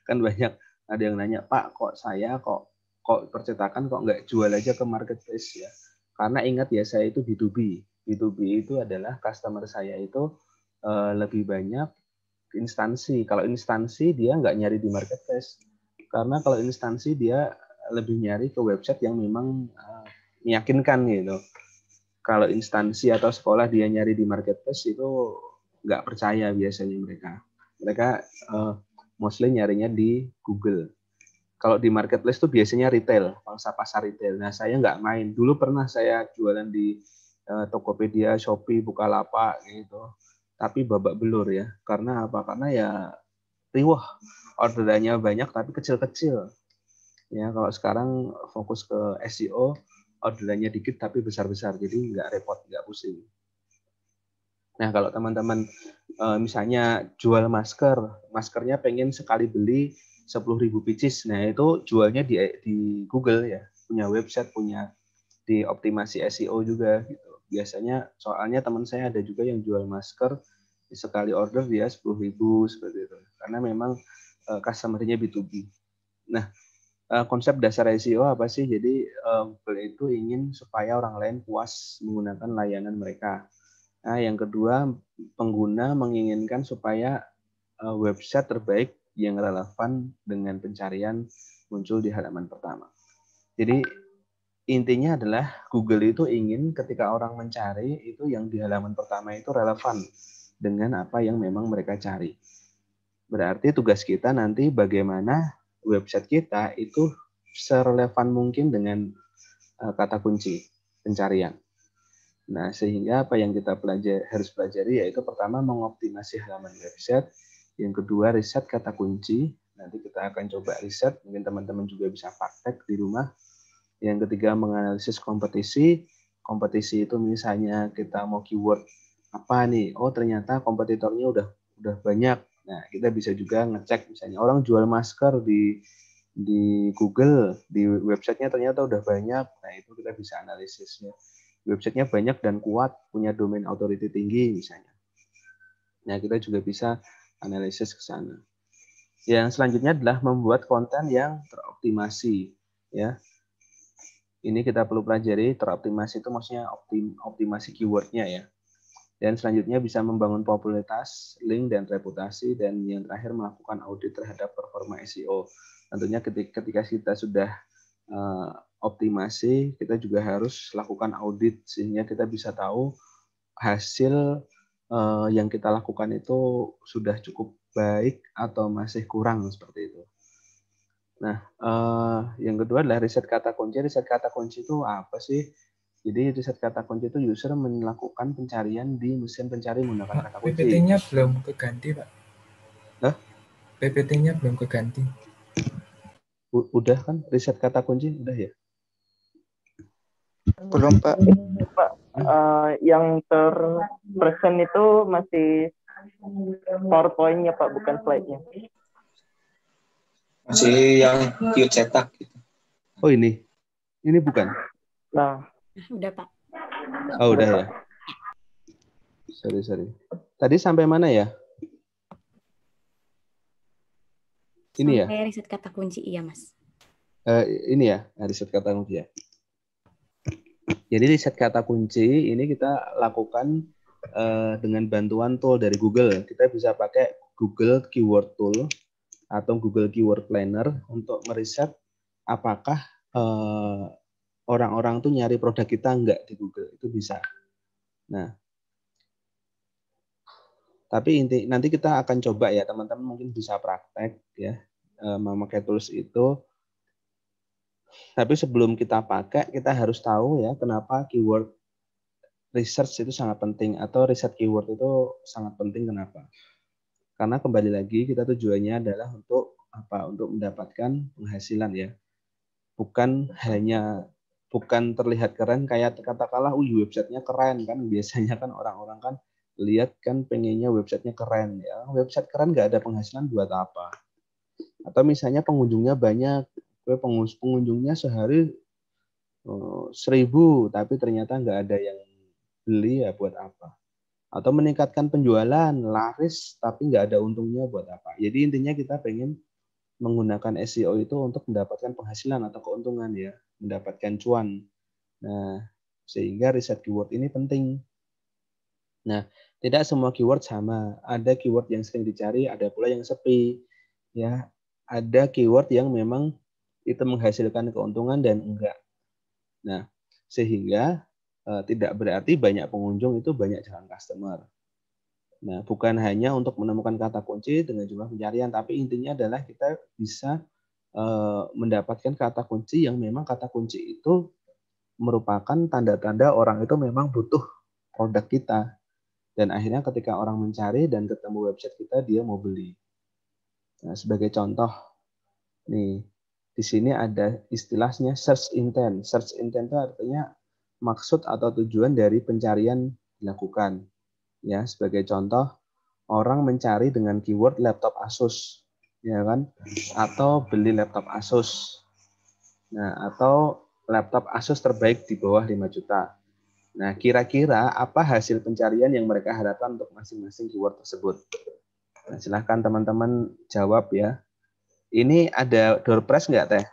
Kan banyak ada yang nanya, Pak, kok saya kok percetakan kok nggak jual aja ke marketplace ya? Karena ingat ya, saya itu B2B. B2B itu adalah customer saya itu lebih banyak instansi. Kalau instansi dia nggak nyari di marketplace. Karena kalau instansi dia lebih nyari ke website yang memang meyakinkan gitu. Kalau instansi atau sekolah dia nyari di marketplace itu nggak percaya biasanya mereka. Mereka mostly nyarinya di Google. Kalau di marketplace tuh biasanya retail, pangsa pasar retail. Nah, saya nggak main. Dulu pernah saya jualan di Tokopedia, Shopee, Bukalapak gitu. Tapi babak belur ya. Karena apa? Karena ya riwah, orderannya banyak tapi kecil-kecil. Ya, kalau sekarang fokus ke SEO, orderannya dikit tapi besar-besar. Jadi nggak repot, nggak pusing. Nah, kalau teman-teman misalnya jual masker, maskernya pengen sekali beli 10.000 pieces. Nah, itu jualnya di Google ya, punya website, punya dioptimasi SEO juga gitu. Biasanya soalnya teman saya ada juga yang jual masker, sekali order dia 10.000 seperti itu. Karena memang customer-nya B2B. Nah, konsep dasar SEO apa sih? Jadi Google itu ingin supaya orang lain puas menggunakan layanan mereka. Nah, yang kedua, pengguna menginginkan supaya website terbaik yang relevan dengan pencarian muncul di halaman pertama. Jadi intinya adalah Google itu ingin ketika orang mencari itu yang di halaman pertama itu relevan dengan apa yang memang mereka cari. Berarti tugas kita nanti bagaimana website kita itu serelevan mungkin dengan kata kunci pencarian. Nah, sehingga apa yang kita harus pelajari yaitu pertama mengoptimasi halaman website, yang kedua riset kata kunci, nanti kita akan coba riset, mungkin teman-teman juga bisa praktek di rumah. Yang ketiga menganalisis kompetisi, kompetisi itu misalnya kita mau keyword apa nih, oh ternyata kompetitornya udah banyak. Nah, kita bisa juga ngecek misalnya orang jual masker di Google, di websitenya ternyata udah banyak, nah itu kita bisa analisisnya. Websitenya banyak dan kuat, punya domain authority tinggi misalnya. Nah, kita juga bisa analisis ke sana. Yang selanjutnya adalah membuat konten yang teroptimasi. Ya, ini kita perlu pelajari. Teroptimasi itu maksudnya optimasi keywordnya ya. Dan selanjutnya bisa membangun popularitas, link, dan reputasi. Dan yang terakhir melakukan audit terhadap performa SEO. Tentunya ketika kita sudah optimasi, kita juga harus lakukan audit sehingga kita bisa tahu hasil yang kita lakukan itu sudah cukup baik atau masih kurang seperti itu. Nah, yang kedua adalah riset kata kunci. Riset kata kunci itu apa sih? Jadi riset kata kunci itu user melakukan pencarian di mesin pencari menggunakan kata kunci. PPT-nya belum keganti, Pak. Hah? PPT-nya belum keganti. Udah kan riset kata kunci udah ya? Belum Pak. Pak, yang terpresent itu masih PowerPoint-nya Pak, bukan slide-nya. Masih yang Q cetak gitu. Oh ini bukan? Nah, Udah Pak. Oh udah ya. Sorry. Tadi sampai mana ya? Ini Sampai ya? riset kata kunci, iya Mas. Ini ya, riset kata kunci ya. Jadi riset kata kunci ini kita lakukan dengan bantuan tool dari Google. Kita bisa pakai Google Keyword Tool atau Google Keyword Planner untuk meriset apakah orang-orang tuh nyari produk kita enggak di Google. Itu bisa. Nah, tapi nanti kita akan coba ya, teman-teman mungkin bisa praktek ya, memakai tools itu. Tapi sebelum kita pakai, kita harus tahu ya kenapa keyword research itu sangat penting atau riset keyword itu sangat penting. Kenapa? Karena kembali lagi kita tujuannya adalah untuk apa? Untuk mendapatkan penghasilan ya. Bukan terlihat keren kayak katakanlah websitenya keren kan, biasanya kan orang-orang kan lihat kan pengennya websitenya keren ya. Website keren nggak ada penghasilan buat apa? Atau misalnya pengunjungnya banyak, pengunjungnya sehari 1.000 tapi ternyata nggak ada yang beli ya buat apa? Atau meningkatkan penjualan laris tapi nggak ada untungnya buat apa? Jadi intinya kita pengen menggunakan SEO itu untuk mendapatkan penghasilan atau keuntungan ya, mendapatkan cuan. Nah, sehingga riset keyword ini penting. Nah, tidak semua keyword sama. Ada keyword yang sering dicari, ada pula yang sepi. Ya, ada keyword yang memang itu menghasilkan keuntungan dan enggak. Nah, sehingga tidak berarti banyak pengunjung itu banyak calon customer. Nah, bukan hanya untuk menemukan kata kunci dengan jumlah pencarian, tapi intinya adalah kita bisa mendapatkan kata kunci yang memang kata kunci itu merupakan tanda-tanda orang itu memang butuh produk kita. Dan akhirnya ketika orang mencari dan ketemu website kita, dia mau beli. Nah, sebagai contoh, nih di sini ada istilahnya search intent. Search intent itu artinya maksud atau tujuan dari pencarian dilakukan. Ya, sebagai contoh, orang mencari dengan keyword laptop Asus, ya kan? Atau beli laptop Asus. Nah, atau laptop Asus terbaik di bawah 5 juta. Nah, kira-kira apa hasil pencarian yang mereka harapkan untuk masing-masing keyword tersebut? Nah, silahkan teman-teman jawab ya. Ini ada door prize nggak, Teh?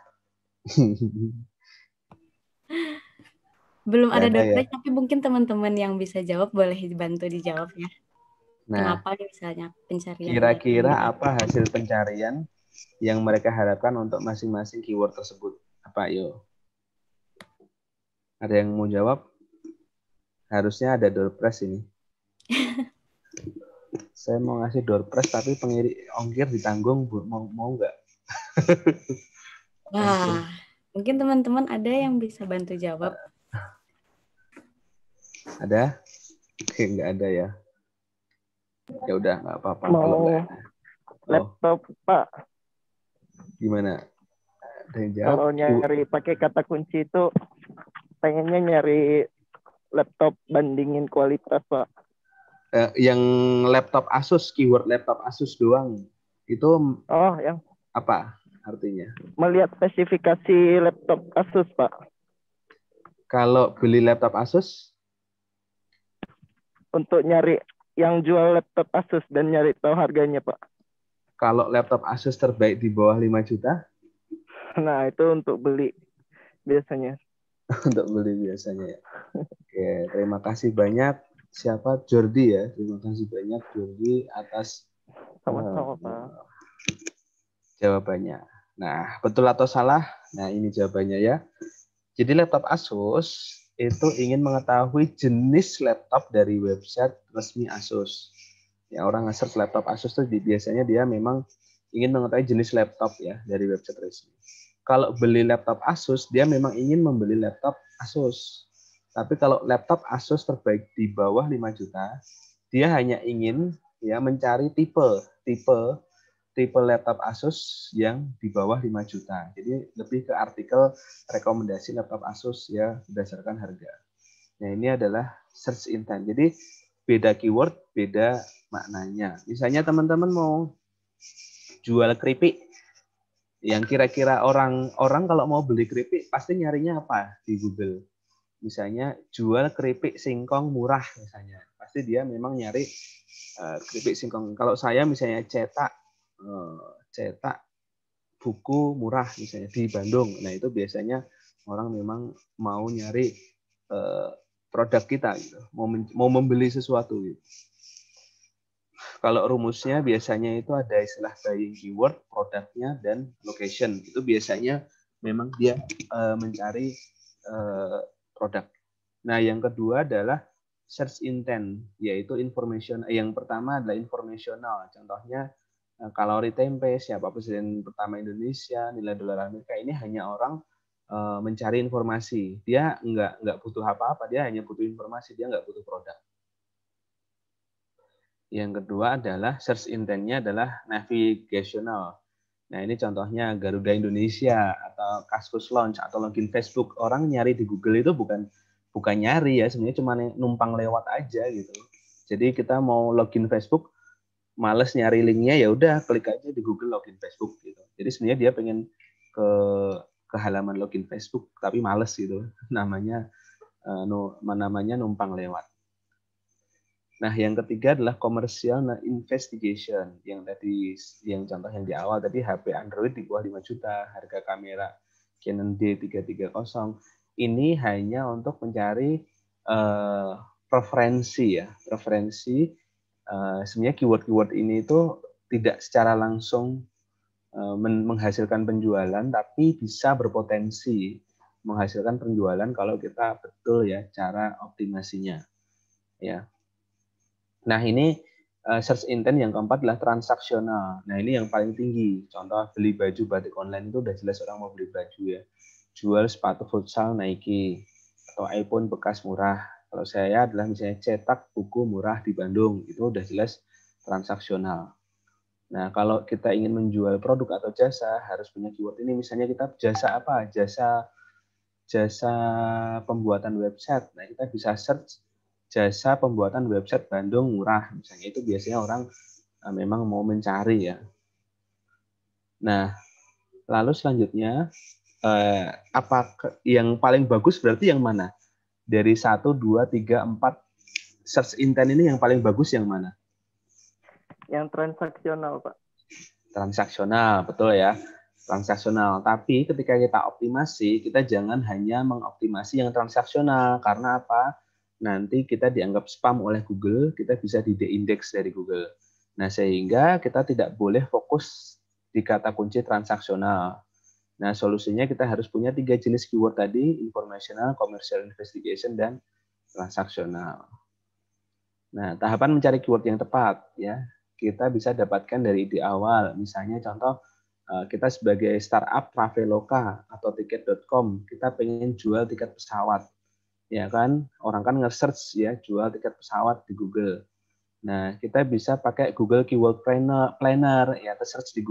Belum ada door ya. prize, tapi mungkin teman-teman yang bisa jawab boleh bantu dijawab ya. Nah, kenapa misalnya pencarian? Kira-kira apa hasil pencarian yang mereka harapkan untuk masing-masing keyword tersebut? Apa, yuk? Ada yang mau jawab? Harusnya ada door prize ini. Saya mau ngasih door prize tapi ongkir ditanggung, mau nggak? Wah, mungkin teman-teman ada yang bisa bantu jawab. Ada? Nggak ada ya. Ya udah, nggak apa-apa. Mau laptop Pak. Gimana? Ada yang jawab? Kalau nyari pakai kata kunci itu pengennya nyari laptop bandingin kualitas Pak. Yang laptop Asus, keyword laptop Asus doang. Itu yang apa artinya? Melihat spesifikasi laptop Asus Pak. Kalau beli laptop Asus? Untuk nyari yang jual laptop Asus dan nyari tahu harganya Pak. Kalau laptop Asus terbaik di bawah 5 juta? Nah, itu untuk beli biasanya. Untuk beli biasanya ya. Oke, terima kasih banyak. siapa Jordi ya. Terima kasih banyak Jordi atas Sama-sama, Pak. jawabannya. Nah, betul atau salah? Nah, ini jawabannya ya. Jadi laptop Asus itu ingin mengetahui jenis laptop dari website resmi Asus. Ya, orang nge-search laptop Asus tuh biasanya dia memang ingin mengetahui jenis laptop ya dari website resmi. Kalau beli laptop Asus, dia memang ingin membeli laptop Asus. Tapi kalau laptop Asus terbaik di bawah 5 juta, dia hanya ingin ya mencari tipe laptop Asus yang di bawah 5 juta. Jadi lebih ke artikel rekomendasi laptop Asus ya berdasarkan harga. Nah, ini adalah search intent. Jadi beda keyword, beda maknanya. Misalnya teman-teman mau jual keripik, yang kira-kira orang kalau mau beli keripik pasti nyarinya apa di Google? Misalnya jual keripik singkong murah misalnya, pasti dia memang nyari keripik singkong. Kalau saya misalnya cetak buku murah misalnya di Bandung, nah itu biasanya orang memang mau nyari produk kita gitu, mau membeli sesuatu gitu. Kalau rumusnya biasanya itu ada istilah buying keyword, produknya, dan location. Itu biasanya memang dia mencari produk. Nah, yang kedua adalah search intent, yaitu information. Yang pertama adalah informational. Contohnya kalori tempe, siapa presiden pertama Indonesia, nilai dolar Amerika. Ini hanya orang mencari informasi. Dia nggak butuh apa-apa, dia hanya butuh informasi, dia nggak butuh produk. Yang kedua adalah search intent-nya adalah navigational. Nah, ini contohnya Garuda Indonesia atau Kaskus Launch atau login Facebook. Orang nyari di Google itu bukan nyari ya, sebenarnya cuma numpang lewat aja gitu. Jadi kita mau login Facebook, males nyari linknya, ya udah klik aja di Google login Facebook gitu. Jadi sebenarnya dia pengen ke halaman login Facebook tapi males gitu. Namanya numpang lewat. Nah, yang ketiga adalah commercial investigation. Yang contoh yang di awal tadi HP Android di bawah 5 juta, harga kamera Canon D330. Ini hanya untuk mencari preferensi ya. Sebenarnya keyword-keyword ini itu tidak secara langsung menghasilkan penjualan, tapi bisa berpotensi menghasilkan penjualan kalau kita betul ya cara optimasinya. Ya. Nah, ini search intent yang keempat adalah transaksional. Nah, ini yang paling tinggi. Contoh beli baju batik online itu udah jelas orang mau beli baju ya. Jual sepatu futsal Nike atau iPhone bekas murah. Kalau saya adalah misalnya cetak buku murah di Bandung, itu udah jelas transaksional. Nah, kalau kita ingin menjual produk atau jasa harus punya keyword ini. Misalnya kita jasa apa? Jasa pembuatan website. Nah, kita bisa search jasa pembuatan website Bandung murah, misalnya. Itu biasanya orang memang mau mencari ya. Nah, lalu selanjutnya apa yang paling bagus berarti yang mana? Dari 1, 2, 3, 4 search intent ini yang paling bagus yang mana? Yang transaksional, Pak. Transaksional, betul ya. Transaksional. Tapi ketika kita optimasi, kita jangan hanya mengoptimasi yang transaksional. Karena apa? Nanti kita dianggap spam oleh Google, kita bisa di de-index dari Google. Nah, sehingga kita tidak boleh fokus di kata kunci transaksional. Nah, solusinya kita harus punya 3 jenis keyword tadi, informational, commercial investigation, dan transaksional. Nah, tahapan mencari keyword yang tepat ya, kita bisa dapatkan dari ide awal. Misalnya contoh, kita sebagai startup Traveloka atau tiket.com, kita pengen jual tiket pesawat. Ya kan, orang kan nge-search ya jual tiket pesawat di Google. Nah, kita bisa pakai Google Keyword Planner ya, search di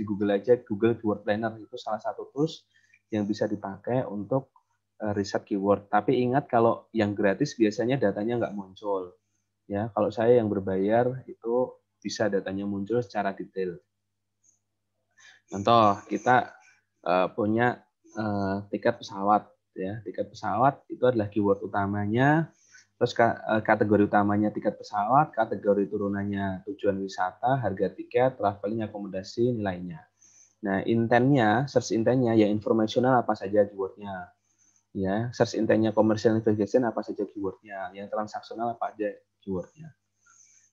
Google aja, Google Keyword Planner itu salah satu tools yang bisa dipakai untuk riset keyword. Tapi ingat kalau yang gratis biasanya datanya nggak muncul. Ya, kalau saya yang berbayar itu bisa datanya muncul secara detail. Contoh, kita punya tiket pesawat. Ya, tiket pesawat itu adalah keyword utamanya, terus kategori utamanya tiket pesawat, kategori turunannya tujuan wisata, harga tiket, traveling, akomodasi, nilainya. Nah, intentnya, search intentnya ya informasional apa saja keywordnya. Ya, search intent-nya commercial navigation apa saja keyword-nya, yang transaksional apa aja keyword-nya.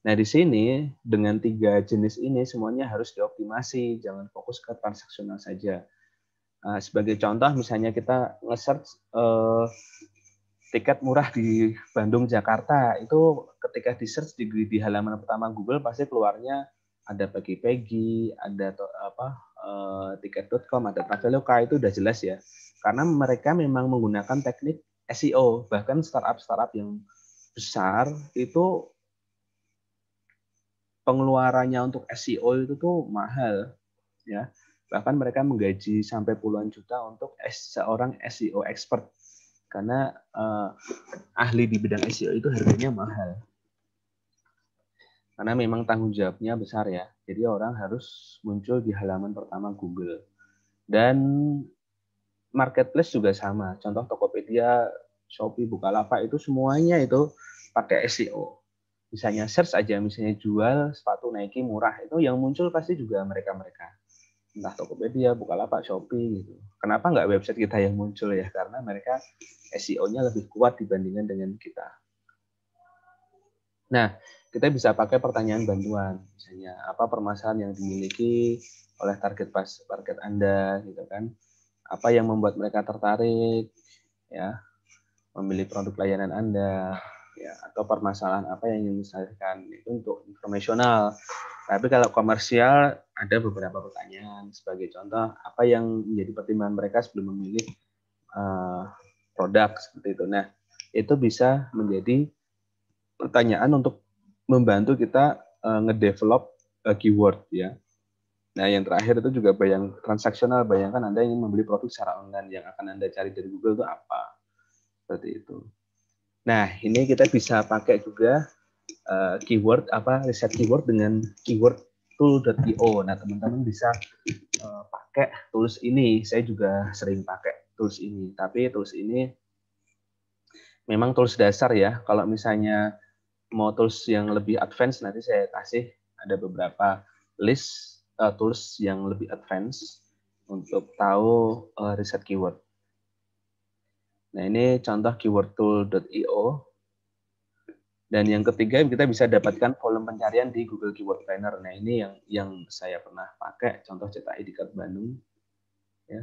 Nah, di sini dengan 3 jenis ini semuanya harus dioptimasi, jangan fokus ke transaksional saja. Sebagai contoh, misalnya kita nge-search tiket murah di Bandung, Jakarta, itu ketika di-search di halaman pertama Google pasti keluarnya ada Pagi-Pagi, ada tiket.com, ada Traveloka, itu udah jelas ya. Karena mereka memang menggunakan teknik SEO, bahkan startup yang besar itu pengeluarannya untuk SEO itu tuh mahal, ya. Bahkan mereka menggaji sampai puluhan juta untuk seorang SEO expert, karena ahli di bidang SEO itu harganya mahal. Karena memang tanggung jawabnya besar ya. Jadi orang harus muncul di halaman pertama Google. Dan marketplace juga sama. Contoh Tokopedia, Shopee, Bukalapak itu semuanya itu pakai SEO. Misalnya search aja, misalnya jual sepatu Nike murah, itu yang muncul pasti juga mereka-mereka. Entah Tokopedia, Bukalapak, Shopee gitu. Kenapa nggak website kita yang muncul ya? Karena mereka SEO-nya lebih kuat dibandingkan dengan kita. Nah, kita bisa pakai pertanyaan bantuan. Misalnya, apa permasalahan yang dimiliki oleh target Anda gitu kan? Apa yang membuat mereka tertarik ya memilih produk layanan Anda ya, atau permasalahan apa yang ingin diselesaikan, itu untuk informasional. Tapi kalau komersial ada beberapa pertanyaan, sebagai contoh apa yang menjadi pertimbangan mereka sebelum memilih produk seperti itu. Nah, itu bisa menjadi pertanyaan untuk membantu kita ngedevelop keyword ya. Nah, yang terakhir itu juga transaksional. Bayangkan Anda ingin membeli produk secara online, yang akan Anda cari dari Google itu apa? Seperti itu. Nah, ini kita bisa pakai juga keyword riset keyword dengan keyword tool.io. Nah, teman-teman bisa pakai tools ini. Saya juga sering pakai tools ini. Tapi tools ini memang tools dasar ya. Kalau misalnya mau tools yang lebih advance, nanti saya kasih ada beberapa list tools yang lebih advance untuk tahu riset keyword. Nah, ini contoh keywordtool.io. Dan yang ketiga, kita bisa dapatkan volume pencarian di Google Keyword Planner. Nah, ini yang saya pernah pakai, contoh cetak ID card Bandung. Ya.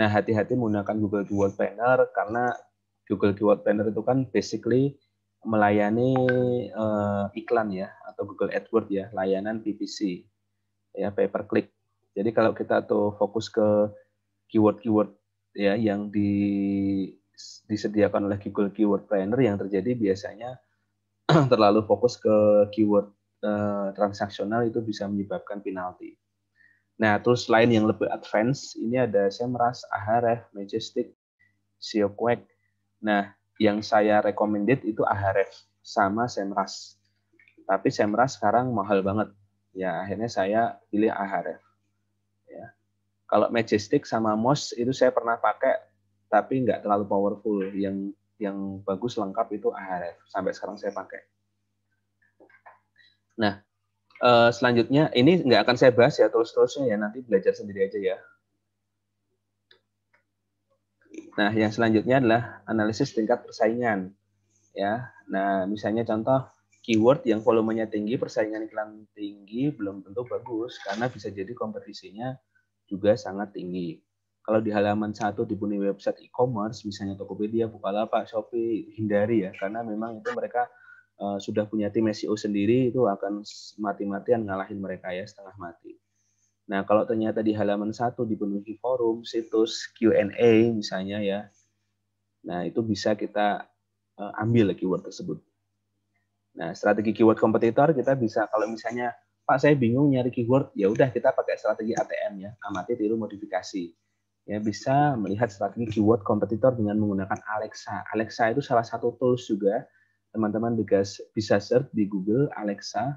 Nah, hati-hati menggunakan Google Keyword Planner, karena Google Keyword Planner itu kan basically melayani iklan ya, atau Google AdWords ya, layanan PPC. Ya, pay per click. Jadi kalau kita tuh fokus ke keyword-keyword ya yang disediakan oleh Google Keyword Planner, yang terjadi biasanya terlalu fokus ke keyword transaksional, itu bisa menyebabkan penalti. Nah, tools lain yang lebih advance ini ada Semrush, Ahrefs, Majestic, SEOQuack. Nah, yang saya recommended itu Ahrefs sama Semrush. Tapi Semrush sekarang mahal banget. Ya, akhirnya saya pilih Ahrefs. Ya. Kalau Majestic sama Moz itu saya pernah pakai, tapi nggak terlalu powerful. Yang bagus lengkap itu Ahrefs. Sampai sekarang saya pakai. Nah, selanjutnya ini nggak akan saya bahas ya tools-toolsnya ya, nanti belajar sendiri aja ya. Nah, yang selanjutnya adalah analisis tingkat persaingan. Ya, nah misalnya contoh keyword yang volumenya tinggi, persaingan iklan tinggi, belum tentu bagus karena bisa jadi kompetisinya juga sangat tinggi. Kalau di halaman 1 dipenuhi website e-commerce, misalnya Tokopedia, Bukalapak, Shopee, hindari ya, karena memang itu mereka sudah punya tim SEO sendiri, itu akan mati-matian ngalahin mereka ya, setengah mati. Nah, kalau ternyata di halaman 1 dipenuhi forum, situs, Q&A misalnya ya, nah itu bisa kita ambil keyword tersebut. Nah, strategi keyword kompetitor kita bisa, kalau misalnya Pak saya bingung nyari keyword, ya udah kita pakai strategi ATM ya, amati tiru modifikasi. Ya, bisa melihat strategi keyword kompetitor dengan menggunakan Alexa. Alexa itu salah satu tools juga. Teman-teman bisa search di Google Alexa.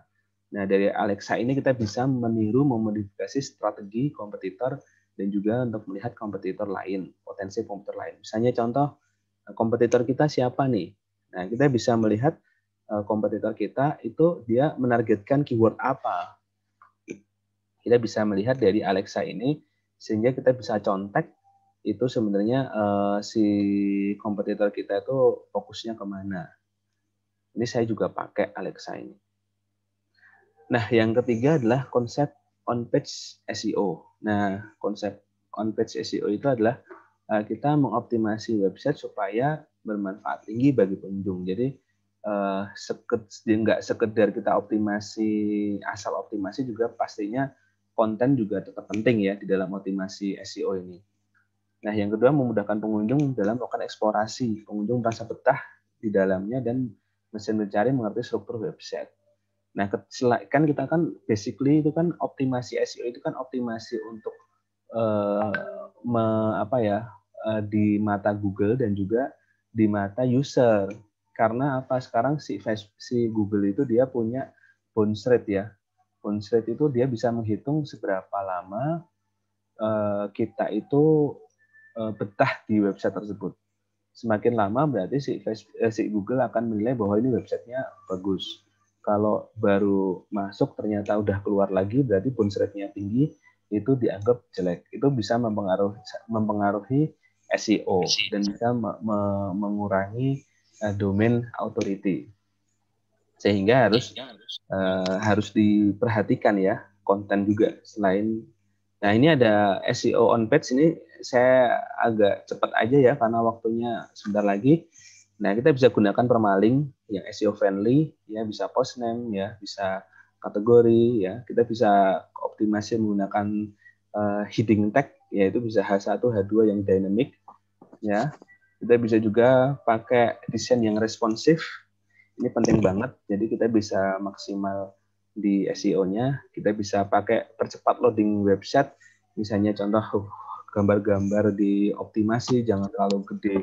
Nah, dari Alexa ini kita bisa meniru, memodifikasi strategi kompetitor dan juga untuk melihat kompetitor lain, potensi kompetitor lain. Misalnya contoh kompetitor kita siapa nih? Nah, kita bisa melihat kompetitor kita itu dia menargetkan keyword apa. Kita bisa melihat dari Alexa ini, sehingga kita bisa contek itu sebenarnya si kompetitor kita itu fokusnya kemana. Ini saya juga pakai Alexa ini. Nah, yang ketiga adalah konsep on-page SEO. Nah, konsep on-page SEO itu adalah kita mengoptimasi website supaya bermanfaat tinggi bagi pengunjung. Jadi nggak sekedar kita asal optimasi juga pastinya konten juga tetap penting ya di dalam optimasi SEO ini. Nah, yang kedua memudahkan pengunjung dalam melakukan eksplorasi. Pengunjung merasa betah di dalamnya dan mesin pencari mengerti struktur website. Nah, kan kita kan basically itu kan optimasi SEO itu kan optimasi untuk di mata Google dan juga di mata user. Karena apa? Sekarang si Google itu dia punya bounce rate ya. Bounce rate itu dia bisa menghitung seberapa lama kita itu betah di website tersebut. Semakin lama berarti si Google akan menilai bahwa ini websitenya bagus. Kalau baru masuk ternyata udah keluar lagi berarti bounce rate-nya tinggi, itu dianggap jelek. Itu bisa mempengaruhi SEO dan bisa mengurangi domain authority. Sehingga harus diperhatikan ya konten juga selain. Nah, ini ada SEO on page, ini saya agak cepat aja ya karena waktunya sebentar lagi. Nah, kita bisa gunakan permalink yang SEO friendly, ya bisa post name, ya bisa kategori, ya kita bisa optimasi menggunakan heading tag, yaitu bisa H1, H2 yang dynamic, ya. Kita bisa juga pakai desain yang responsif, ini penting banget. Jadi kita bisa maksimal di SEO-nya. Kita bisa pakai percepat loading website, misalnya contoh gambar-gambar dioptimasi, jangan terlalu gede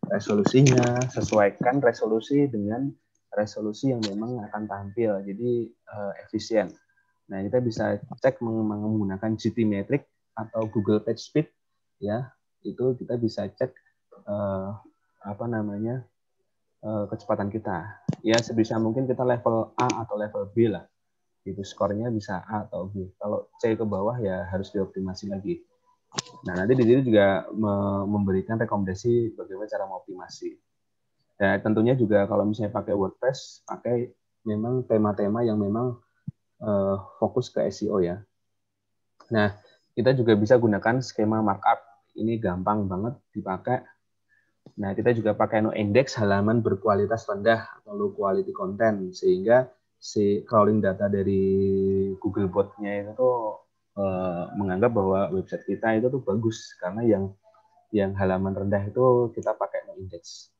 resolusinya, sesuaikan resolusi dengan resolusi yang memang akan tampil, jadi efisien. Nah, kita bisa cek menggunakan GTmetrix atau Google PageSpeed, ya, itu kita bisa cek kecepatan kita. Ya, sebisa mungkin kita level A atau level B lah, itu skornya bisa A atau B. Kalau C ke bawah ya harus dioptimasi lagi. Nah, nanti di sini juga memberikan rekomendasi bagaimana cara mengoptimasi. Dan tentunya juga kalau misalnya pakai WordPress, pakai memang tema-tema yang memang fokus ke SEO ya. Nah, kita juga bisa gunakan skema markup. Ini gampang banget dipakai. Nah, kita juga pakai no index halaman berkualitas rendah atau low quality content, sehingga si crawling data dari Googlebot-nya itu tuh menganggap bahwa website kita itu tuh bagus karena yang halaman rendah itu kita pakai no index.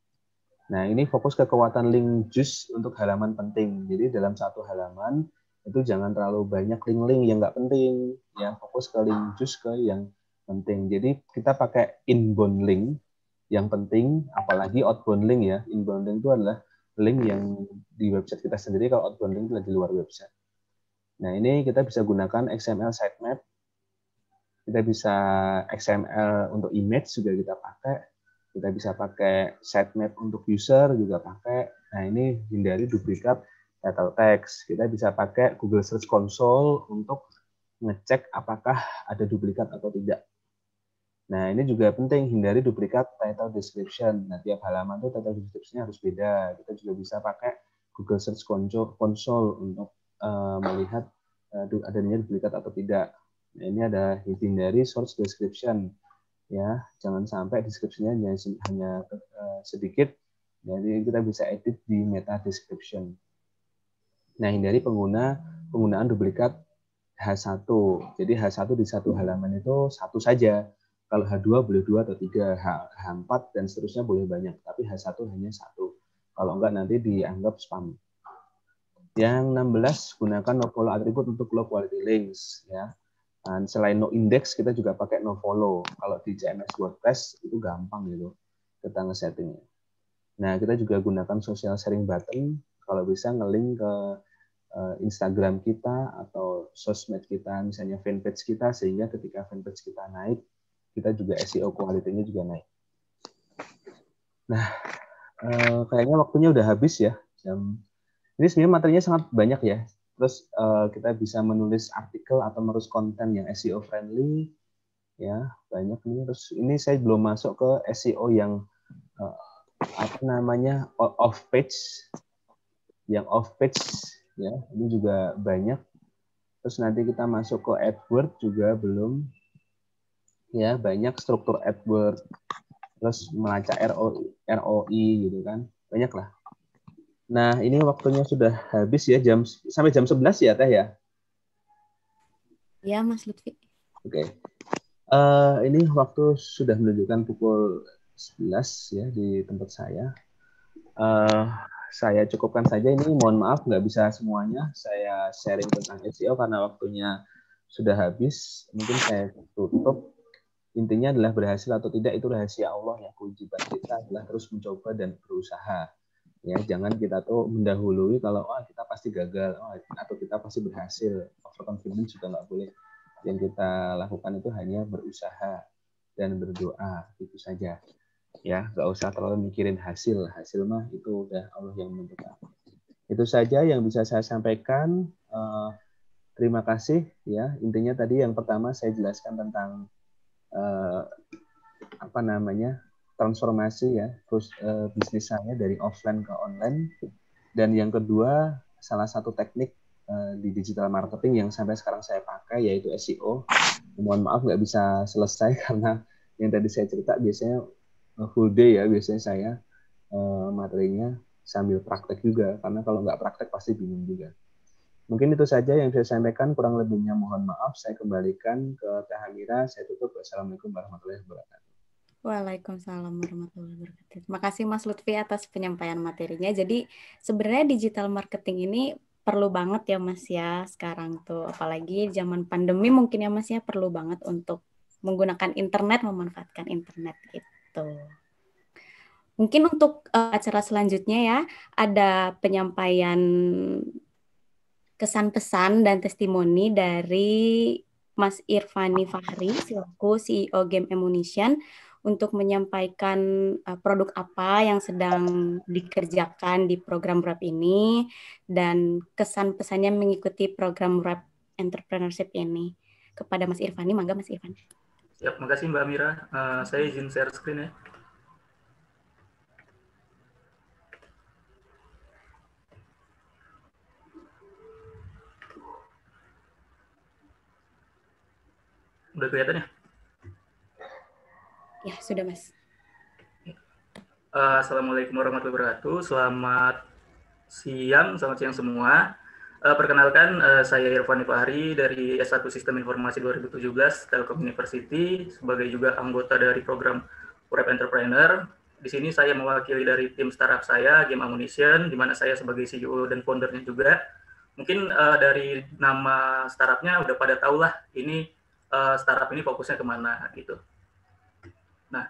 Nah, ini fokus ke kekuatan link juice untuk halaman penting. Jadi dalam satu halaman itu jangan terlalu banyak link-link yang nggak penting, yang fokus ke link juice ke yang penting. Jadi kita pakai inbound link yang penting, apalagi outbound link ya. Inbound link itu adalah link yang di website kita sendiri, kalau outbound link itu di luar website. Nah, ini kita bisa gunakan XML sitemap, kita bisa XML untuk image juga kita pakai, kita bisa pakai sitemap untuk user juga pakai. Nah, ini hindari duplikat title text. Kita bisa pakai Google Search Console untuk ngecek apakah ada duplikat atau tidak. Nah, ini juga penting, hindari duplikat title description. Nah, tiap halaman itu title description-nya harus beda. Kita juga bisa pakai Google Search Console untuk melihat adanya duplikat atau tidak. Nah, ini ada hindari source description, ya, jangan sampai deskripsinya hanya sedikit. Jadi kita bisa edit di meta description. Nah, hindari penggunaan duplikat H1. Jadi H1 di satu halaman itu satu saja. Kalau H2 boleh 2 atau 3, H4 dan seterusnya boleh banyak, tapi H1 hanya satu. Kalau enggak nanti dianggap spam. Yang 16, gunakan nofollow attribute untuk low quality links, ya. Dan selain no index, kita juga pakai no follow. Kalau di CMS WordPress itu gampang gitu kita nge-settingnya. Nah, kita juga gunakan social sharing button kalau bisa nge-link ke Instagram kita atau sosmed kita, misalnya fanpage kita, sehingga ketika fanpage kita naik, kita juga SEO quality-nya juga naik. Nah, kayaknya waktunya udah habis ya. Ini sebenarnya materinya sangat banyak ya. Terus kita bisa menulis artikel atau menulis konten yang SEO friendly, ya banyak nih. Terus ini saya belum masuk ke SEO yang off page, ya ini juga banyak. Terus nanti kita masuk ke AdWords juga belum, ya banyak struktur AdWords, terus melacak ROI gitu kan, banyak lah. Nah ini waktunya sudah habis ya, sampai jam 11 ya Teh ya? Ya Mas Lutfi. Oke. Ini waktu sudah menunjukkan pukul 11 ya di tempat saya. Saya cukupkan saja ini. Mohon maaf nggak bisa semuanya saya sharing tentang SEO karena waktunya sudah habis. Mungkin saya tutup. Intinya adalah berhasil atau tidak itu rahasia Allah ya. Kewajiban kita adalah terus mencoba dan berusaha. Ya, jangan kita tuh mendahului kalau kita pasti gagal atau kita pasti berhasil. Overconfidence juga nggak boleh. Yang kita lakukan itu hanya berusaha dan berdoa, itu saja. Ya, nggak usah terlalu mikirin hasil mah itu udah Allah yang menentukan. Itu saja yang bisa saya sampaikan. Terima kasih ya. Intinya tadi yang pertama saya jelaskan tentang transformasi ya, terus bisnis saya dari offline ke online. Dan yang kedua, salah satu teknik di digital marketing yang sampai sekarang saya pakai yaitu SEO. Mohon maaf nggak bisa selesai karena yang tadi saya cerita biasanya full day ya, biasanya saya materinya sambil praktek juga, karena kalau nggak praktek pasti bingung juga. Mungkin itu saja yang saya sampaikan, kurang lebihnya mohon maaf. Saya kembalikan ke Teh Hamira, saya tutup. Wassalamualaikum warahmatullahi wabarakatuh. Waalaikumsalam warahmatullahi wabarakatuh. Terima kasih Mas Lutfi atas penyampaian materinya. Jadi sebenarnya digital marketing ini perlu banget ya Mas ya sekarang tuh. Apalagi zaman pandemi mungkin ya Mas ya, perlu banget untuk menggunakan internet, memanfaatkan internet gitu. Mungkin untuk acara selanjutnya ya, ada penyampaian kesan pesan dan testimoni dari Mas Irfani Fahri selaku CEO Game Ammunition untuk menyampaikan produk apa yang sedang dikerjakan di program RAP ini dan kesan pesannya mengikuti program RAP Entrepreneurship ini. Kepada Mas Irfani, mangga Mas Irfan. Siap, makasih Mbak Amira. Saya izin share screen ya. Udah kelihatan ya? Ya, sudah Mas. Assalamualaikum warahmatullahi wabarakatuh. Selamat siang semua. Perkenalkan, saya Irfani Fahri dari S1 Sistem Informasi 2017 Telkom University, sebagai juga anggota dari program Web Entrepreneur. Di sini saya mewakili dari tim startup saya, Game Ammunition, di mana saya sebagai CEO dan foundernya juga. Mungkin dari nama startupnya udah pada tahu lah, ini startup ini fokusnya kemana gitu. Nah,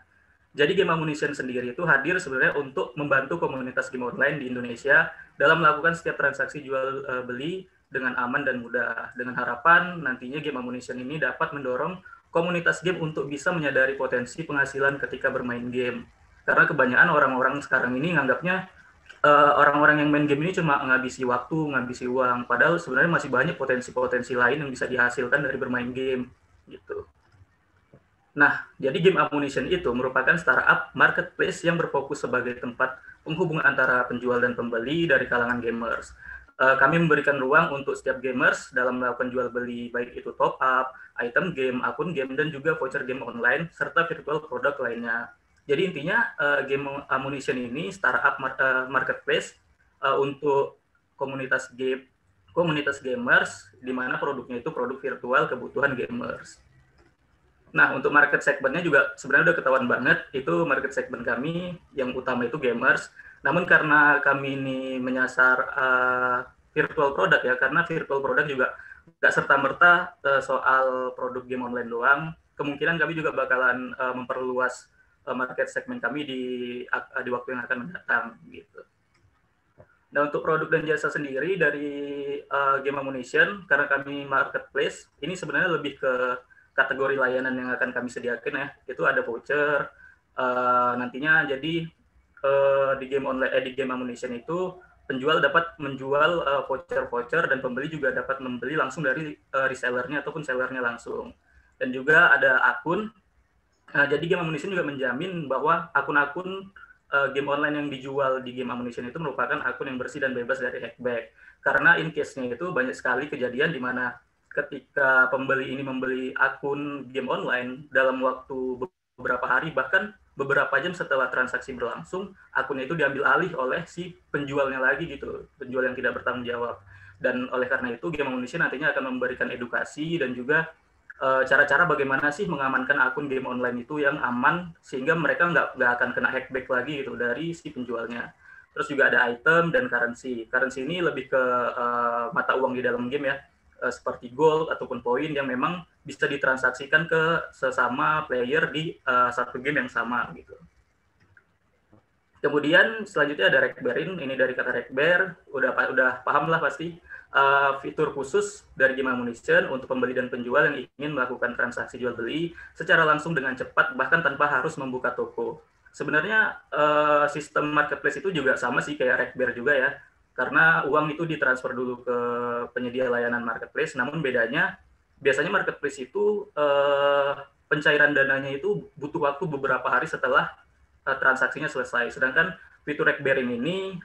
jadi Game Ammunition sendiri itu hadir sebenarnya untuk membantu komunitas game online di Indonesia dalam melakukan setiap transaksi jual beli dengan aman dan mudah. Dengan harapan nantinya Game Ammunition ini dapat mendorong komunitas game untuk bisa menyadari potensi penghasilan ketika bermain game. Karena kebanyakan orang-orang sekarang ini nganggapnya orang-orang yang main game ini cuma ngabisi waktu, ngabisi uang. Padahal sebenarnya masih banyak potensi-potensi lain yang bisa dihasilkan dari bermain game gitu. Nah, jadi Game Ammunition itu merupakan startup marketplace yang berfokus sebagai tempat penghubung antara penjual dan pembeli dari kalangan gamers. Kami memberikan ruang untuk setiap gamers dalam melakukan jual beli, baik itu top up, item game, akun game, dan juga voucher game online, serta virtual produk lainnya. Jadi intinya Game Ammunition ini startup marketplace untuk komunitas gamers, di mana produknya itu produk virtual kebutuhan gamers. Nah, untuk market segmentnya juga sebenarnya udah ketahuan banget, itu market segment kami yang utama itu gamers. Namun karena kami ini menyasar virtual product ya, karena virtual product juga nggak serta-merta soal produk game online doang, kemungkinan kami juga bakalan memperluas market segment kami di waktu yang akan mendatang gitu. Nah, untuk produk dan jasa sendiri dari Game Ammunition, karena kami marketplace, ini sebenarnya lebih ke kategori layanan yang akan kami sediakan ya, itu ada voucher. Nantinya jadi di Game Ammunition itu penjual dapat menjual voucher dan pembeli juga dapat membeli langsung dari resellernya ataupun sellernya langsung. dan juga ada akun. Nah, jadi Game Ammunition juga menjamin bahwa akun-akun game online yang dijual di Game Ammunition itu merupakan akun yang bersih dan bebas dari hackback. Karena in case-nya itu banyak sekali kejadian di mana ketika pembeli ini membeli akun game online dalam waktu beberapa hari, bahkan beberapa jam setelah transaksi berlangsung, akunnya itu diambil alih oleh si penjualnya lagi gitu, penjual yang tidak bertanggung jawab. Dan oleh karena itu, Game Ammunition nantinya akan memberikan edukasi dan juga cara-cara bagaimana sih mengamankan akun game online itu yang aman sehingga mereka nggak akan kena hackback lagi gitu dari si penjualnya. Terus juga ada item dan currency. Currency ini lebih ke mata uang di dalam game ya, seperti gold ataupun poin yang memang bisa ditransaksikan ke sesama player di satu game yang sama gitu. Kemudian selanjutnya ada Rekberin. Ini dari kata Rekber, udah paham lah pasti. Fitur khusus dari Game Ammunition untuk pembeli dan penjual yang ingin melakukan transaksi jual beli secara langsung dengan cepat bahkan tanpa harus membuka toko. Sebenarnya sistem marketplace itu juga sama sih kayak Rekber juga ya, karena uang itu ditransfer dulu ke penyedia layanan marketplace. Namun bedanya biasanya marketplace itu pencairan dananya itu butuh waktu beberapa hari setelah transaksinya selesai. Sedangkan fitur Rekberin ini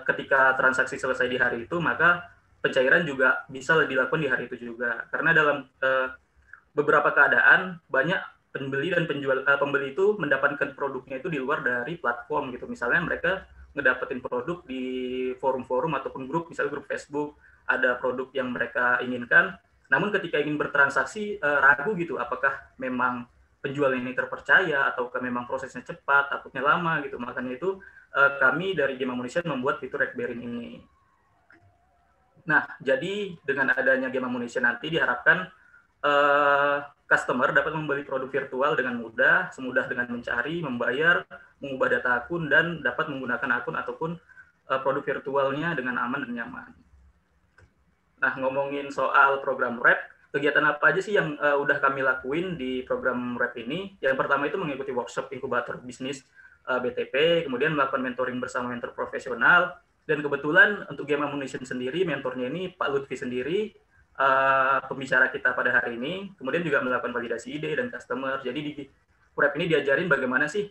ketika transaksi selesai di hari itu, maka pencairan juga bisa dilakukan di hari itu juga. Karena dalam beberapa keadaan banyak pembeli dan pembeli itu mendapatkan produknya itu di luar dari platform gitu. Misalnya mereka ngedapetin produk di forum-forum ataupun grup, misalnya grup Facebook, ada produk yang mereka inginkan. Namun ketika ingin bertransaksi ragu gitu, apakah memang penjual ini terpercaya ataukah memang prosesnya cepat, takutnya lama gitu. Makanya itu kami dari Game Ammunition membuat fitur Rekberin ini. Nah, jadi dengan adanya Game Ammunition nanti diharapkan customer dapat membeli produk virtual dengan mudah, semudah dengan mencari, membayar, mengubah data akun, dan dapat menggunakan akun ataupun produk virtualnya dengan aman dan nyaman. Nah, ngomongin soal program REP, kegiatan apa aja sih yang udah kami lakuin di program REP ini? Yang pertama itu mengikuti workshop inkubator bisnis BTP, kemudian melakukan mentoring bersama mentor profesional, dan kebetulan untuk Game Ammunition sendiri, mentornya ini Pak Lutfi sendiri, pembicara kita pada hari ini, kemudian juga melakukan validasi ide dan customer. Jadi di REP ini diajarin bagaimana sih,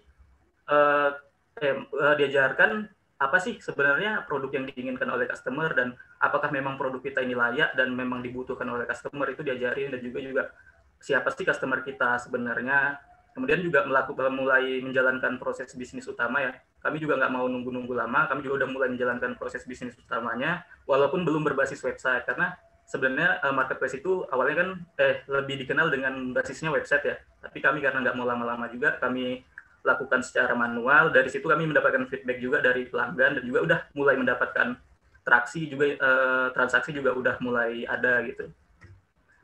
diajarkan apa sih sebenarnya produk yang diinginkan oleh customer dan apakah memang produk kita ini layak dan memang dibutuhkan oleh customer, itu diajarin, dan juga siapa sih customer kita sebenarnya. Kemudian juga mulai menjalankan proses bisnis utama ya. Kami juga nggak mau nunggu-nunggu lama, kami juga udah mulai menjalankan proses bisnis utamanya, walaupun belum berbasis website, karena sebenarnya marketplace itu awalnya kan lebih dikenal dengan basisnya website ya. Tapi kami karena nggak mau lama-lama juga, kami lakukan secara manual. Dari situ kami mendapatkan feedback juga dari pelanggan, dan juga udah mulai mendapatkan traksi juga, transaksi juga udah mulai ada gitu.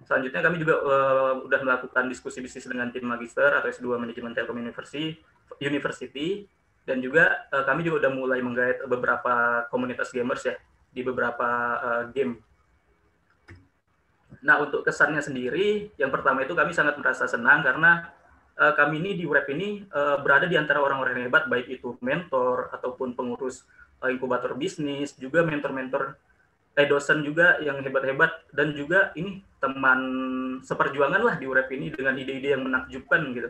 Selanjutnya kami juga udah melakukan diskusi bisnis dengan tim magister atau S2 Manajemen Telkom University, dan juga kami juga udah mulai menggait beberapa komunitas gamers ya di beberapa game. Nah, untuk kesannya sendiri, yang pertama itu kami sangat merasa senang karena kami ini di REP ini berada di antara orang-orang yang hebat, baik itu mentor ataupun pengurus inkubator bisnis, juga mentor-mentor dosen juga yang hebat-hebat, dan juga ini teman seperjuangan lah di UREP ini dengan ide-ide yang menakjubkan gitu.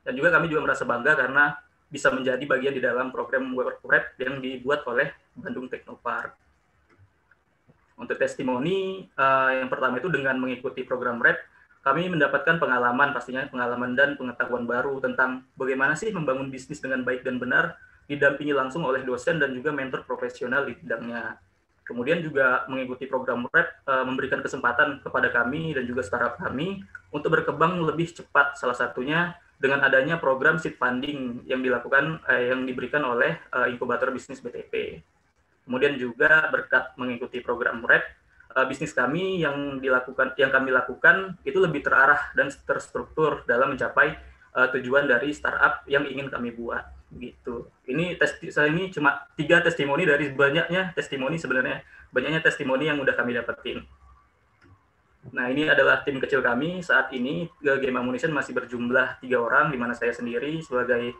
Dan juga kami juga merasa bangga karena bisa menjadi bagian di dalam program UREP yang dibuat oleh Bandung Technopark. Untuk testimoni, yang pertama itu dengan mengikuti program REP, kami mendapatkan pengalaman, pastinya pengalaman dan pengetahuan baru tentang bagaimana sih membangun bisnis dengan baik dan benar, didampingi langsung oleh dosen dan juga mentor profesional di bidangnya. Kemudian juga mengikuti program REP memberikan kesempatan kepada kami dan juga startup kami untuk berkembang lebih cepat, salah satunya dengan adanya program seed funding yang dilakukan yang diberikan oleh inkubator bisnis BTP. Kemudian juga berkat mengikuti program REP, bisnis kami yang kami lakukan itu lebih terarah dan terstruktur dalam mencapai tujuan dari startup yang ingin kami buat. Gitu. Saya ini cuma 3 testimoni dari banyaknya testimoni sebenarnya, banyaknya testimoni yang udah kami dapetin. Nah, ini adalah tim kecil kami saat ini. Game Ammunition masih berjumlah 3 orang, di mana saya sendiri sebagai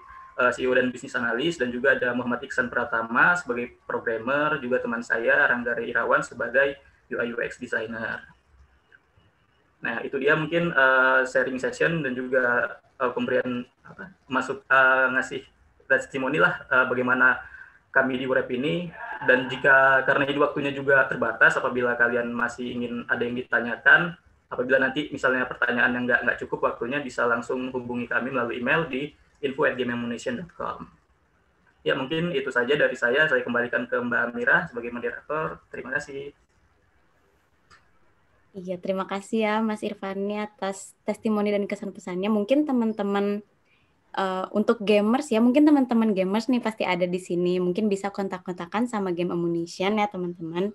CEO dan bisnis analis, dan juga ada Muhammad Iksan Pratama sebagai programmer, juga teman saya Rangga Irawan sebagai UI UX designer. Nah, itu dia mungkin sharing session dan juga pemberian ngasih testimoni lah bagaimana kami di Wrap ini. Dan jika karena ini waktunya juga terbatas, apabila kalian masih ingin ada yang ditanyakan, apabila nanti misalnya pertanyaan yang nggak cukup waktunya, bisa langsung hubungi kami melalui email di info@gameammunition.com. Ya, mungkin itu saja dari saya. Saya kembalikan ke Mbak Amira sebagai moderator. Terima kasih. Iya, terima kasih ya Mas Irfani atas testimoni dan kesan-pesannya. Mungkin teman-teman untuk gamers ya, mungkin teman-teman gamers nih pasti ada di sini. Mungkin bisa kontak-kontakan sama Game Ammunition ya teman-teman.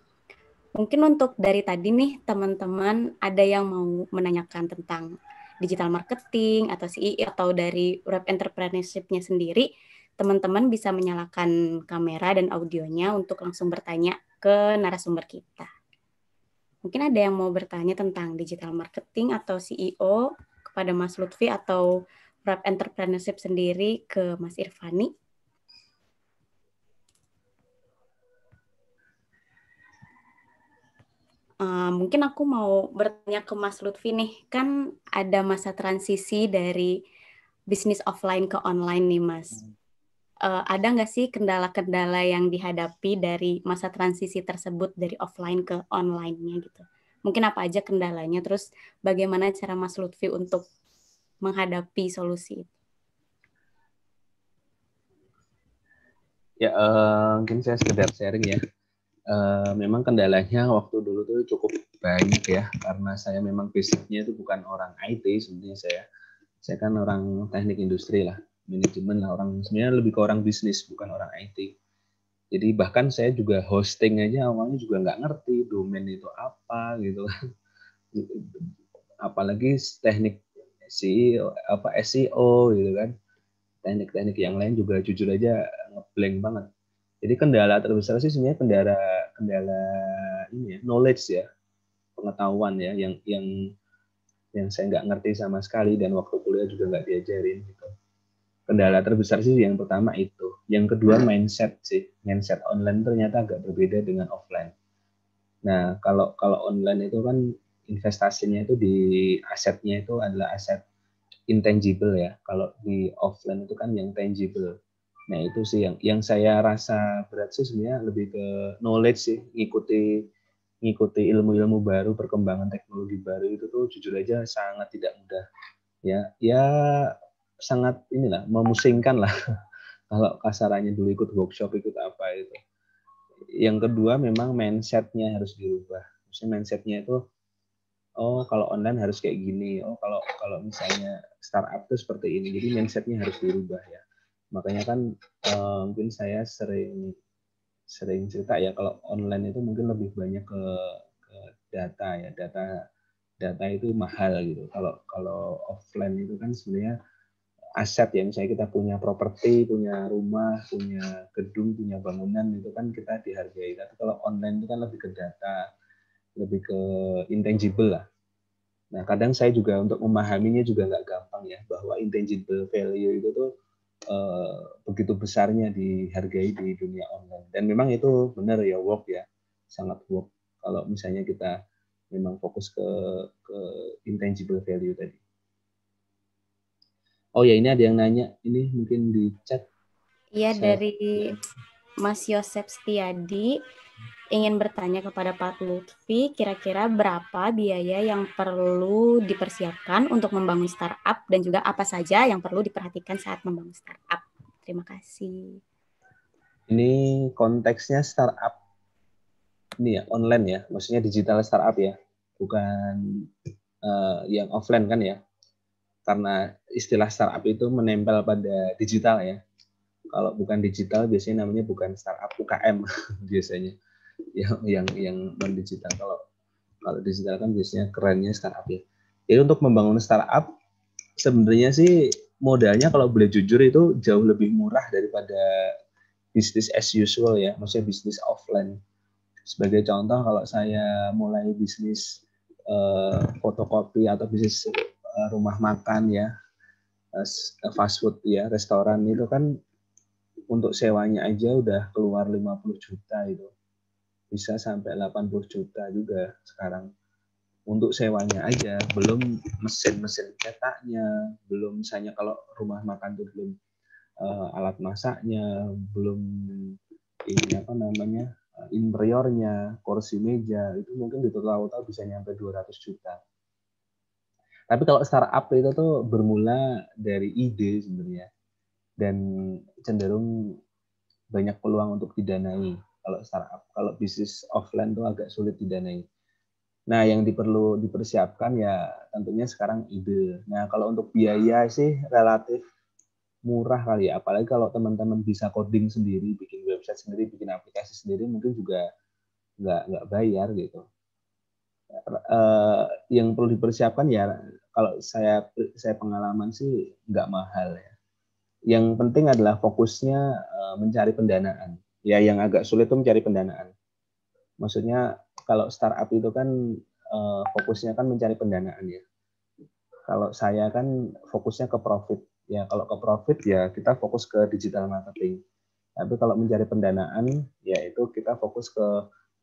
Mungkin untuk dari tadi nih teman-teman ada yang mau menanyakan tentang digital marketing atau CE atau dari Wrap Entrepreneurship-nya sendiri, teman-teman bisa menyalakan kamera dan audionya untuk langsung bertanya ke narasumber kita. Mungkin ada yang mau bertanya tentang digital marketing atau CEO kepada Mas Lutfi atau Wrap Entrepreneurship sendiri ke Mas Irfani. Mungkin aku mau bertanya ke Mas Lutfi nih, kan ada masa transisi dari bisnis offline ke online nih Mas. Ada nggak sih kendala-kendala yang dihadapi dari masa transisi tersebut dari offline ke online-nya gitu? Mungkin apa aja kendalanya, terus bagaimana cara Mas Lutfi untuk menghadapi solusi itu? Ya, mungkin saya sekedar sharing ya. Memang kendalanya waktu dulu tuh cukup banyak ya, karena saya memang basicnya itu bukan orang IT sebenarnya saya kan orang teknik industri lah, manajemen lah, orang sebenarnya lebih ke orang bisnis bukan orang IT. Jadi bahkan saya juga hosting aja awalnya juga nggak ngerti domain itu apa gitu, apalagi teknik SEO gitu kan, teknik-teknik yang lain juga jujur aja ngeblank banget. Jadi kendala terbesar sih sebenarnya kendala ini ya, knowledge ya, pengetahuan ya, yang saya nggak ngerti sama sekali dan waktu kuliah juga nggak diajarin gitu. Kendala terbesar sih yang pertama itu. Yang kedua mindset sih, mindset online ternyata agak berbeda dengan offline. Nah kalau online itu kan investasinya itu di asetnya itu adalah aset intangible ya. Kalau di offline itu kan yang tangible. Nah itu sih yang saya rasa berat sih sebenarnya lebih ke knowledge sih, ngikuti ilmu-ilmu baru, perkembangan teknologi baru itu tuh jujur aja sangat tidak mudah. Ya sangat inilah memusingkan lah kalau kasarannya dulu ikut workshop ikut apa itu. Yang kedua memang mindsetnya harus dirubah. Maksudnya mindsetnya itu kalau online harus kayak gini, kalau misalnya startup itu seperti ini. Jadi mindsetnya harus dirubah ya. Makanya kan mungkin saya sering cerita ya, kalau online itu mungkin lebih banyak ke data ya, data itu mahal gitu. Kalau offline itu kan sebenarnya aset ya, misalnya kita punya properti, punya rumah, punya gedung, punya bangunan, itu kan kita dihargai. Tapi kalau online itu kan lebih ke data, lebih ke intangible lah. Nah, kadang saya juga untuk memahaminya juga nggak gampang ya, bahwa intangible value itu tuh begitu besarnya dihargai di dunia online. Dan memang itu benar ya, work ya, sangat work kalau misalnya kita memang fokus ke intangible value tadi. Oh ya, ini ada yang nanya, ini mungkin di chat. Iya, dari Mas Yosep Setiadi ingin bertanya kepada Pak Lutfi, kira-kira berapa biaya yang perlu dipersiapkan untuk membangun startup dan juga apa saja yang perlu diperhatikan saat membangun startup? Terima kasih. Ini konteksnya startup ini ya, online ya, maksudnya digital startup ya, bukan yang offline kan ya. Karena istilah startup itu menempel pada digital ya. Kalau bukan digital biasanya namanya bukan startup, UKM biasanya. Yang non digital. Kalau digital kan biasanya kerennya startup ya. Jadi untuk membangun startup sebenarnya sih modalnya kalau boleh jujur itu jauh lebih murah daripada bisnis as usual ya, maksudnya bisnis offline. Sebagai contoh, kalau saya mulai bisnis fotokopi atau bisnis rumah makan ya, fast food ya, restoran itu kan untuk sewanya aja udah keluar 50 juta itu. Bisa sampai 80 juta juga sekarang. untuk sewanya aja, belum mesin-mesin cetaknya, belum misalnya kalau rumah makan tuh belum alat masaknya, belum ini apa namanya interiornya, kursi meja, itu mungkin di total bisa nyampe 200 juta. Tapi kalau startup itu tuh bermula dari ide sebenarnya, dan cenderung banyak peluang untuk didanai kalau startup. Kalau bisnis offline tuh agak sulit didanai. Nah, yang perlu dipersiapkan ya tentunya sekarang ide. Nah, kalau untuk biaya sih relatif murah kali ya. Apalagi kalau teman-teman bisa coding sendiri, bikin website sendiri, bikin aplikasi sendiri, mungkin juga nggak bayar gitu. Yang perlu dipersiapkan ya, kalau saya pengalaman sih nggak mahal ya. Yang penting adalah fokusnya mencari pendanaan. Ya, yang agak sulit itu mencari pendanaan. Maksudnya kalau startup itu kan fokusnya kan mencari pendanaan ya. Kalau saya kan fokusnya ke profit. Ya, kalau ke profit ya kita fokus ke digital marketing. Tapi kalau mencari pendanaan ya itu kita fokus ke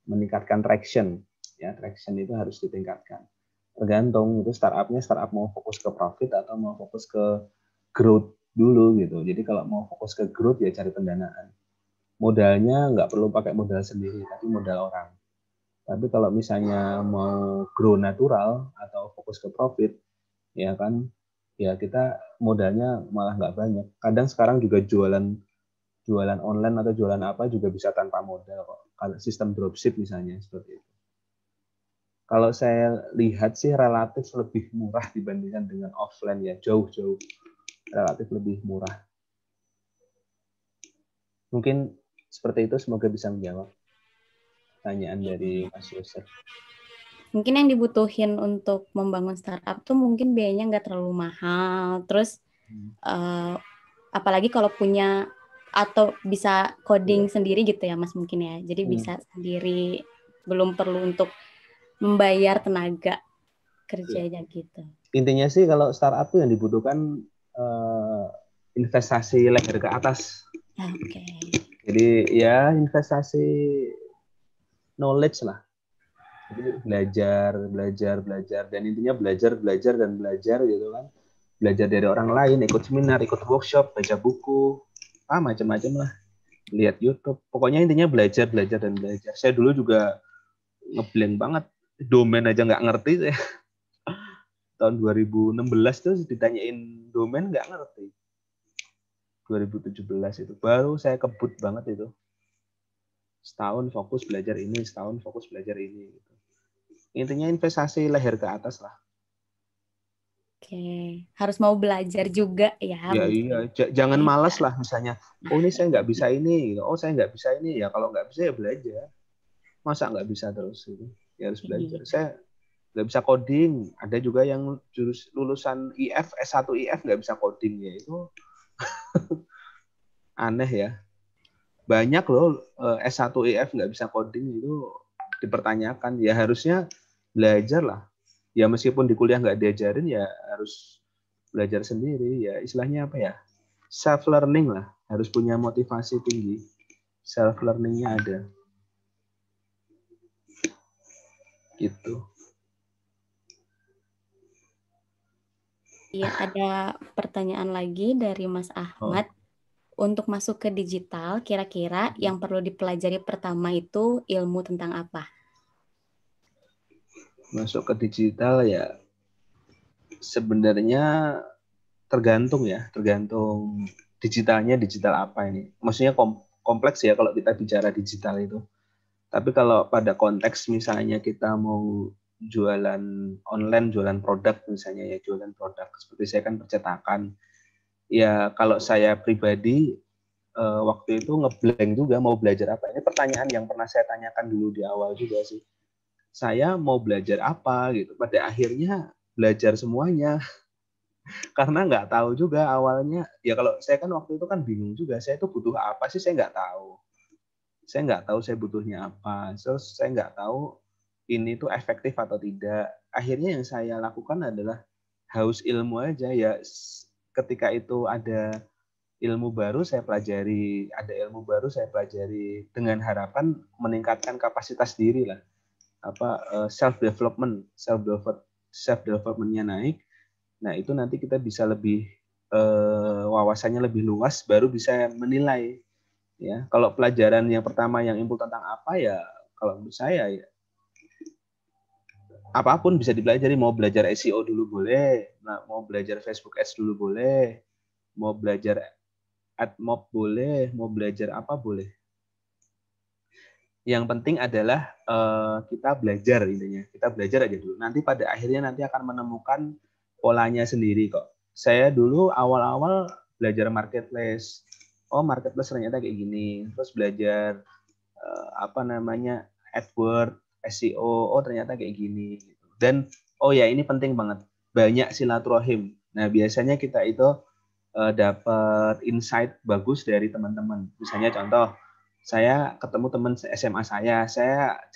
meningkatkan traction. Ya, traction itu harus ditingkatkan. Tergantung itu startup mau fokus ke profit atau mau fokus ke growth dulu gitu. Jadi kalau mau fokus ke growth ya cari pendanaan. Modalnya nggak perlu pakai modal sendiri, tapi modal orang. Tapi kalau misalnya mau grow natural atau fokus ke profit, ya kan, ya kita modalnya malah nggak banyak. Kadang sekarang juga jualan online atau jualan apa juga bisa tanpa modal kok. Kalau sistem dropship misalnya seperti itu. Kalau saya lihat sih relatif lebih murah dibandingkan dengan offline ya, jauh-jauh relatif lebih murah. Mungkin seperti itu, semoga bisa menjawab pertanyaan dari Mas Yosef. Mungkin yang dibutuhin untuk membangun startup tuh mungkin biayanya nggak terlalu mahal. Terus apalagi kalau punya atau bisa coding sendiri gitu ya Mas mungkin ya. Jadi bisa sendiri, belum perlu untuk membayar tenaga kerjanya gitu. Intinya sih kalau startup tuh yang dibutuhkan investasi leher ke atas. Oke. Jadi ya investasi knowledge lah. Jadi belajar dan intinya belajar gitu kan. Belajar dari orang lain, ikut seminar, ikut workshop, baca buku, macam-macam lah. Lihat YouTube. Pokoknya intinya belajar. Saya dulu juga ngeblank banget. Domain aja nggak ngerti saya. Tahun 2016 tuh ditanyain domain nggak ngerti. 2017 itu baru saya kebut banget itu. Setahun fokus belajar ini. Gitu. Intinya investasi leher ke atas lah. Oke, harus mau belajar juga ya. Ya iya, jangan malas lah misalnya. Oh ini saya nggak bisa ini, oh saya nggak bisa ini ya. Kalau nggak bisa ya belajar. Masa nggak bisa terus gitu? Ya harus belajar. Saya nggak bisa coding. Ada juga yang lulusan IF S1 IF nggak bisa coding ya itu aneh ya. Banyak loh S1 IF nggak bisa coding itu dipertanyakan. Ya harusnya belajar lah. Ya meskipun di kuliah nggak diajarin ya harus belajar sendiri. Ya istilahnya apa ya? Self learning lah. Harus punya motivasi tinggi. Self learningnya ada. Gitu. Iya, ada pertanyaan lagi dari Mas Ahmad. Untuk masuk ke digital, kira-kira yang perlu dipelajari pertama itu ilmu tentang apa? Masuk ke digital ya sebenarnya tergantung digitalnya digital apa ini. Maksudnya kompleks ya kalau kita bicara digital itu. Tapi kalau pada konteks misalnya kita mau jualan online, jualan produk misalnya ya, jualan produk. Seperti saya kan percetakan. Ya kalau saya pribadi waktu itu ngeblank juga mau belajar apa. Ini pertanyaan yang pernah saya tanyakan dulu di awal juga sih. Saya mau belajar apa gitu. Pada akhirnya belajar semuanya. Karena nggak tahu juga awalnya. Ya kalau saya kan waktu itu kan bingung juga. Saya itu butuh apa sih, saya nggak tahu. Saya nggak tahu saya butuhnya apa. Terus saya nggak tahu ini tuh efektif atau tidak. Akhirnya yang saya lakukan adalah haus ilmu aja ya. Ketika itu ada ilmu baru saya pelajari, dengan harapan meningkatkan kapasitas diri lah. self developmentnya naik. Nah itu nanti kita bisa lebih wawasannya lebih luas, baru bisa menilai. Ya, kalau pelajaran yang pertama yang input tentang apa ya, kalau menurut saya ya apapun bisa dipelajari. Mau belajar SEO dulu boleh, mau belajar Facebook Ads dulu boleh, mau belajar AdMob boleh, mau belajar apa boleh. Yang penting adalah kita belajar intinya. Kita belajar aja dulu. Nanti pada akhirnya nanti akan menemukan polanya sendiri kok. Saya dulu awal-awal belajar marketplace. Oh, marketplace ternyata kayak gini. Terus belajar AdWords, SEO. Oh, ternyata kayak gini. Dan oh ya, ini penting banget. Banyak silaturahim. Nah, biasanya kita itu dapat insight bagus dari teman-teman. Misalnya contoh, saya ketemu teman SMA saya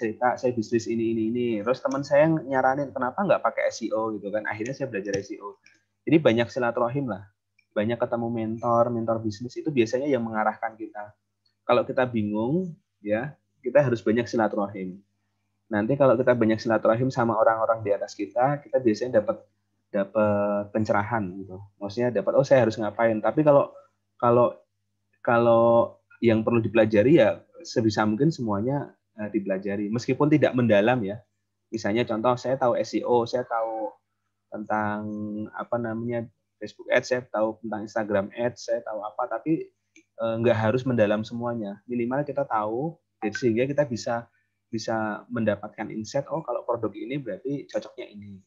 cerita saya bisnis ini. Terus teman saya nyaranin kenapa nggak pakai SEO gitu kan. Akhirnya saya belajar SEO. Jadi banyak silaturahim lah. Banyak ketemu mentor bisnis itu biasanya yang mengarahkan kita. Kalau kita bingung, ya kita harus banyak silaturahim. Nanti kalau kita banyak silaturahim sama orang-orang di atas kita biasanya dapat pencerahan gitu. Maksudnya dapat saya harus ngapain. Tapi kalau yang perlu dipelajari ya sebisa mungkin semuanya dipelajari meskipun tidak mendalam ya. Misalnya contoh saya tahu SEO, saya tahu tentang Facebook Ads, saya tahu tentang Instagram Ads, saya tahu apa, tapi nggak harus mendalam semuanya. Minimal kita tahu, sehingga kita bisa mendapatkan insight, kalau produk ini berarti cocoknya ini.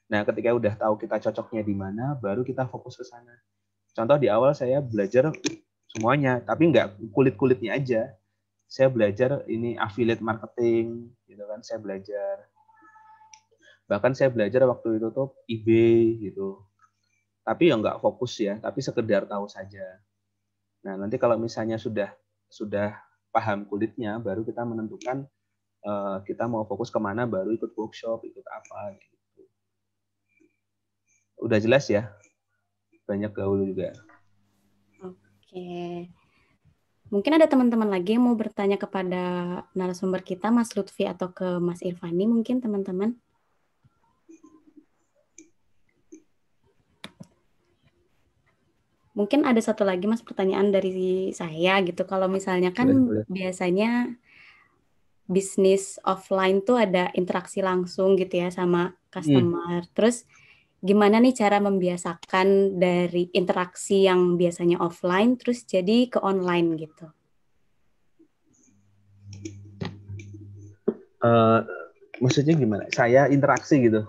Nah, ketika udah tahu kita cocoknya di mana, baru kita fokus ke sana. Contoh di awal saya belajar semuanya, tapi nggak kulit-kulitnya aja. Saya belajar ini affiliate marketing, gitu kan. Bahkan saya belajar waktu itu tuh eBay gitu. Tapi ya nggak fokus ya, tapi sekedar tahu saja. Nah, nanti kalau misalnya sudah paham kulitnya, baru kita menentukan kita mau fokus kemana, baru ikut workshop, ikut apa gitu. Udah jelas ya? Banyak gaul juga. Oke. Mungkin ada teman-teman lagi yang mau bertanya kepada narasumber kita, Mas Lutfi atau ke Mas Irfani mungkin teman-teman. Mungkin ada satu lagi Mas pertanyaan dari saya gitu. Kalau misalnya kan biasanya bisnis offline tuh ada interaksi langsung gitu ya sama customer. Terus gimana nih cara membiasakan dari interaksi yang biasanya offline terus jadi ke online gitu? Maksudnya gimana? Saya interaksi gitu?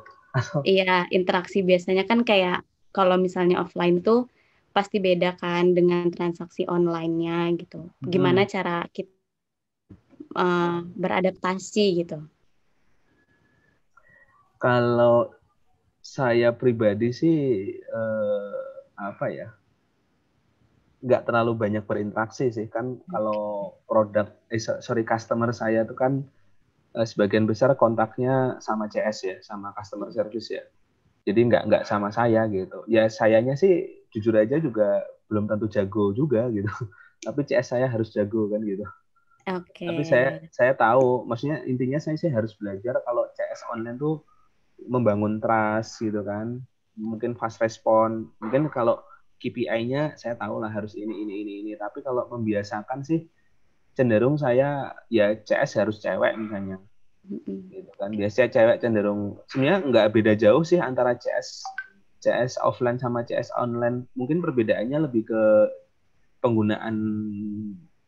Iya, interaksi biasanya kan kayak kalau misalnya offline tuh pasti beda kan dengan transaksi online-nya gitu. Gimana cara kita beradaptasi gitu? Kalau saya pribadi sih nggak terlalu banyak berinteraksi sih kan. Kalau customer saya itu kan sebagian besar kontaknya sama CS ya, sama customer service ya. Jadi nggak sama saya gitu. Ya sayanya sih jujur aja juga belum tentu jago juga gitu. Tapi CS saya harus jago kan gitu. Oke. Tapi saya tahu, maksudnya intinya saya sih harus belajar kalau CS online tuh membangun trust gitu kan. Mungkin fast respon. Mungkin kalau KPI-nya saya tahu lah harus ini. Tapi kalau membiasakan sih cenderung saya ya CS harus cewek misalnya. Gitu kan. Biasanya cewek cenderung sebenarnya nggak beda jauh sih antara CS offline sama CS online. Mungkin perbedaannya lebih ke penggunaan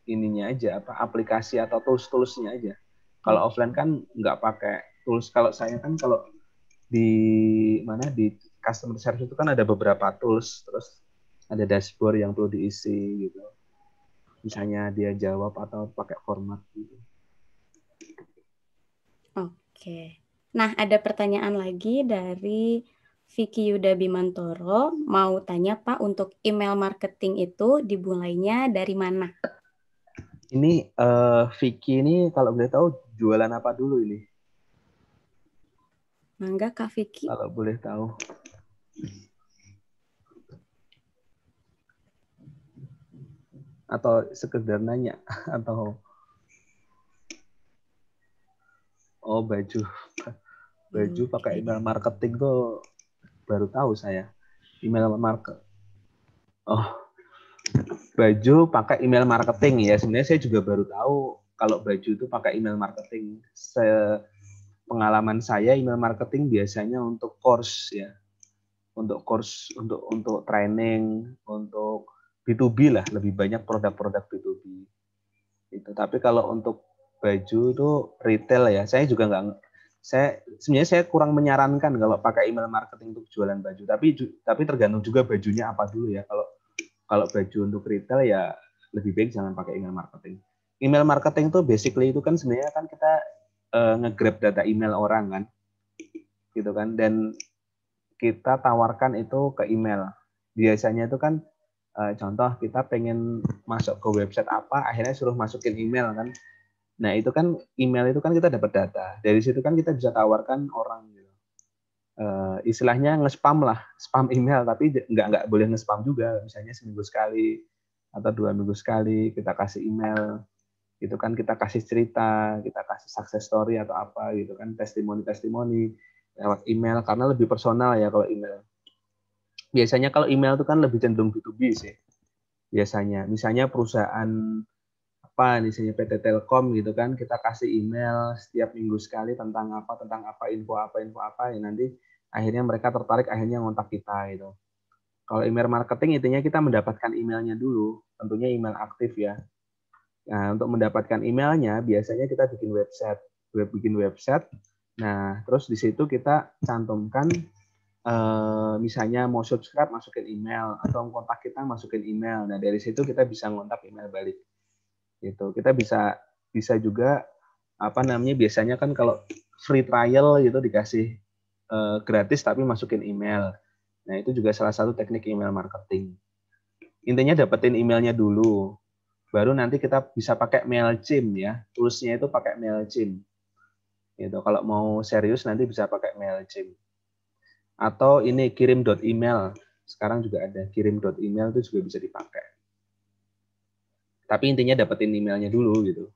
ininya aja, aplikasi atau tools-toolsnya aja. Kalau offline kan nggak pakai tools. Kalau saya kan kalau di customer service itu kan ada beberapa tools, terus ada dashboard yang perlu diisi gitu. Misalnya dia jawab atau pakai format gitu. Oke. Nah, ada pertanyaan lagi dari Vicky Yuda Bimantoro. Mau tanya Pak, untuk email marketing itu dimulainya dari mana? Ini Vicky ini kalau boleh tahu jualan apa dulu ini? Mangga Kak Vicky. Kalau boleh tahu. Atau sekedar nanya atau Oh, baju pakai email marketing tuh baru tahu saya. Email market. Oh, baju pakai email marketing ya. Sebenarnya saya juga baru tahu kalau baju itu pakai email marketing. Pengalaman saya email marketing biasanya untuk course ya. Untuk course, untuk training, untuk B2B lah, lebih banyak produk-produk B2B. Itu. Tapi kalau untuk baju itu retail ya. Saya juga sebenarnya saya kurang menyarankan kalau pakai email marketing untuk jualan baju. Tapi tergantung juga bajunya apa dulu ya. Kalau baju untuk retail ya lebih baik jangan pakai email marketing. Email marketing itu basically itu kan sebenarnya kan kita nge-grab data email orang kan. Gitu kan, dan kita tawarkan itu ke email. Biasanya itu kan contoh kita pengen masuk ke website apa, akhirnya suruh masukin email kan. Nah, itu kan email itu kan kita dapat data. Dari situ kan kita bisa tawarkan orang gitu. Istilahnya nge-spam lah, spam email, tapi nggak boleh nge-spam juga. Misalnya seminggu sekali atau 2 minggu sekali kita kasih email. Gitu kan, kita kasih cerita, kita kasih success story atau apa gitu kan, testimoni lewat email karena lebih personal ya kalau email. Biasanya kalau email itu kan lebih cenderung B2B sih. Biasanya, misalnya perusahaan apa, misalnya PT Telkom gitu kan, kita kasih email setiap minggu sekali tentang apa, info apa, ya nanti akhirnya mereka tertarik, akhirnya ngontak kita gitu. Kalau email marketing intinya kita mendapatkan emailnya dulu, tentunya email aktif ya. Nah, untuk mendapatkan emailnya biasanya kita bikin website. Nah, terus di situ kita cantumkan misalnya mau subscribe masukin email atau kontak kita masukin email. Nah, dari situ kita bisa ngontak email balik. Gitu. Kita bisa juga biasanya kan kalau free trial gitu dikasih gratis tapi masukin email. Nah, itu juga salah satu teknik email marketing. Intinya dapetin emailnya dulu. Baru nanti kita bisa pakai MailChimp ya. Toolsnya itu pakai MailChimp. Gitu. Kalau mau serius nanti bisa pakai MailChimp. Atau ini kirim.email. Sekarang juga ada kirim.email itu juga bisa dipakai. Tapi intinya dapetin emailnya dulu gitu.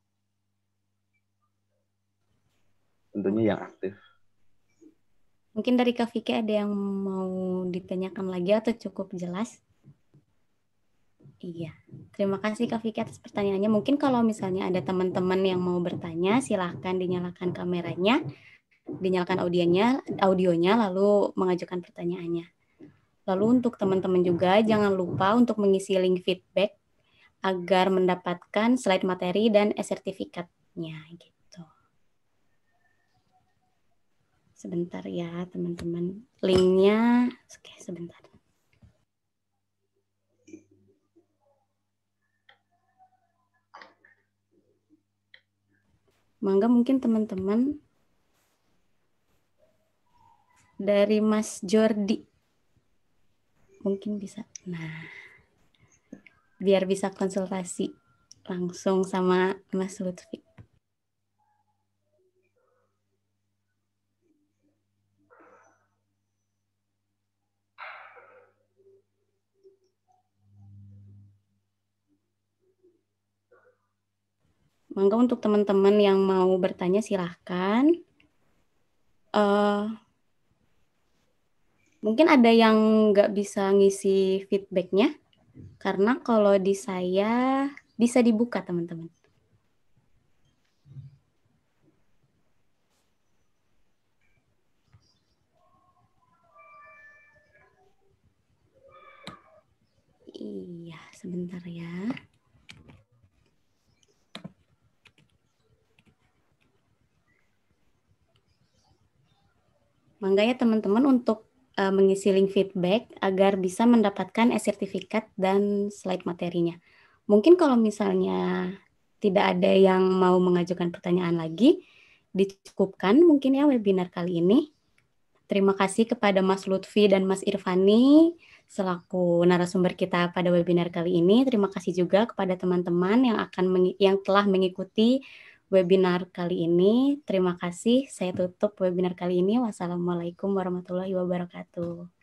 Tentunya yang aktif. Mungkin dari Kak Vicky ada yang mau ditanyakan lagi atau cukup jelas? Iya, terima kasih Kak Vicky atas pertanyaannya. Mungkin kalau misalnya ada teman-teman yang mau bertanya, silahkan dinyalakan kameranya, dinyalakan audionya, lalu mengajukan pertanyaannya. Lalu untuk teman-teman juga, jangan lupa untuk mengisi link feedback agar mendapatkan slide materi dan e-sertifikatnya. Gitu. Sebentar ya teman-teman. Linknya, oke sebentar. Mangga mungkin teman-teman dari Mas Jordi mungkin bisa. Nah, biar bisa konsultasi langsung sama Mas Lutfi. Mangga untuk teman-teman yang mau bertanya silahkan. Mungkin ada yang nggak bisa ngisi feedbacknya, karena kalau di saya bisa dibuka teman-teman. Iya, sebentar ya. Mangga ya teman-teman untuk mengisi link feedback agar bisa mendapatkan e-sertifikat dan slide materinya. Mungkin kalau misalnya tidak ada yang mau mengajukan pertanyaan lagi, dicukupkan mungkin ya webinar kali ini. Terima kasih kepada Mas Lutfi dan Mas Irfani selaku narasumber kita pada webinar kali ini. Terima kasih juga kepada teman-teman yang telah mengikuti webinar kali ini. Terima kasih. Saya tutup webinar kali ini. Wassalamualaikum warahmatullahi wabarakatuh.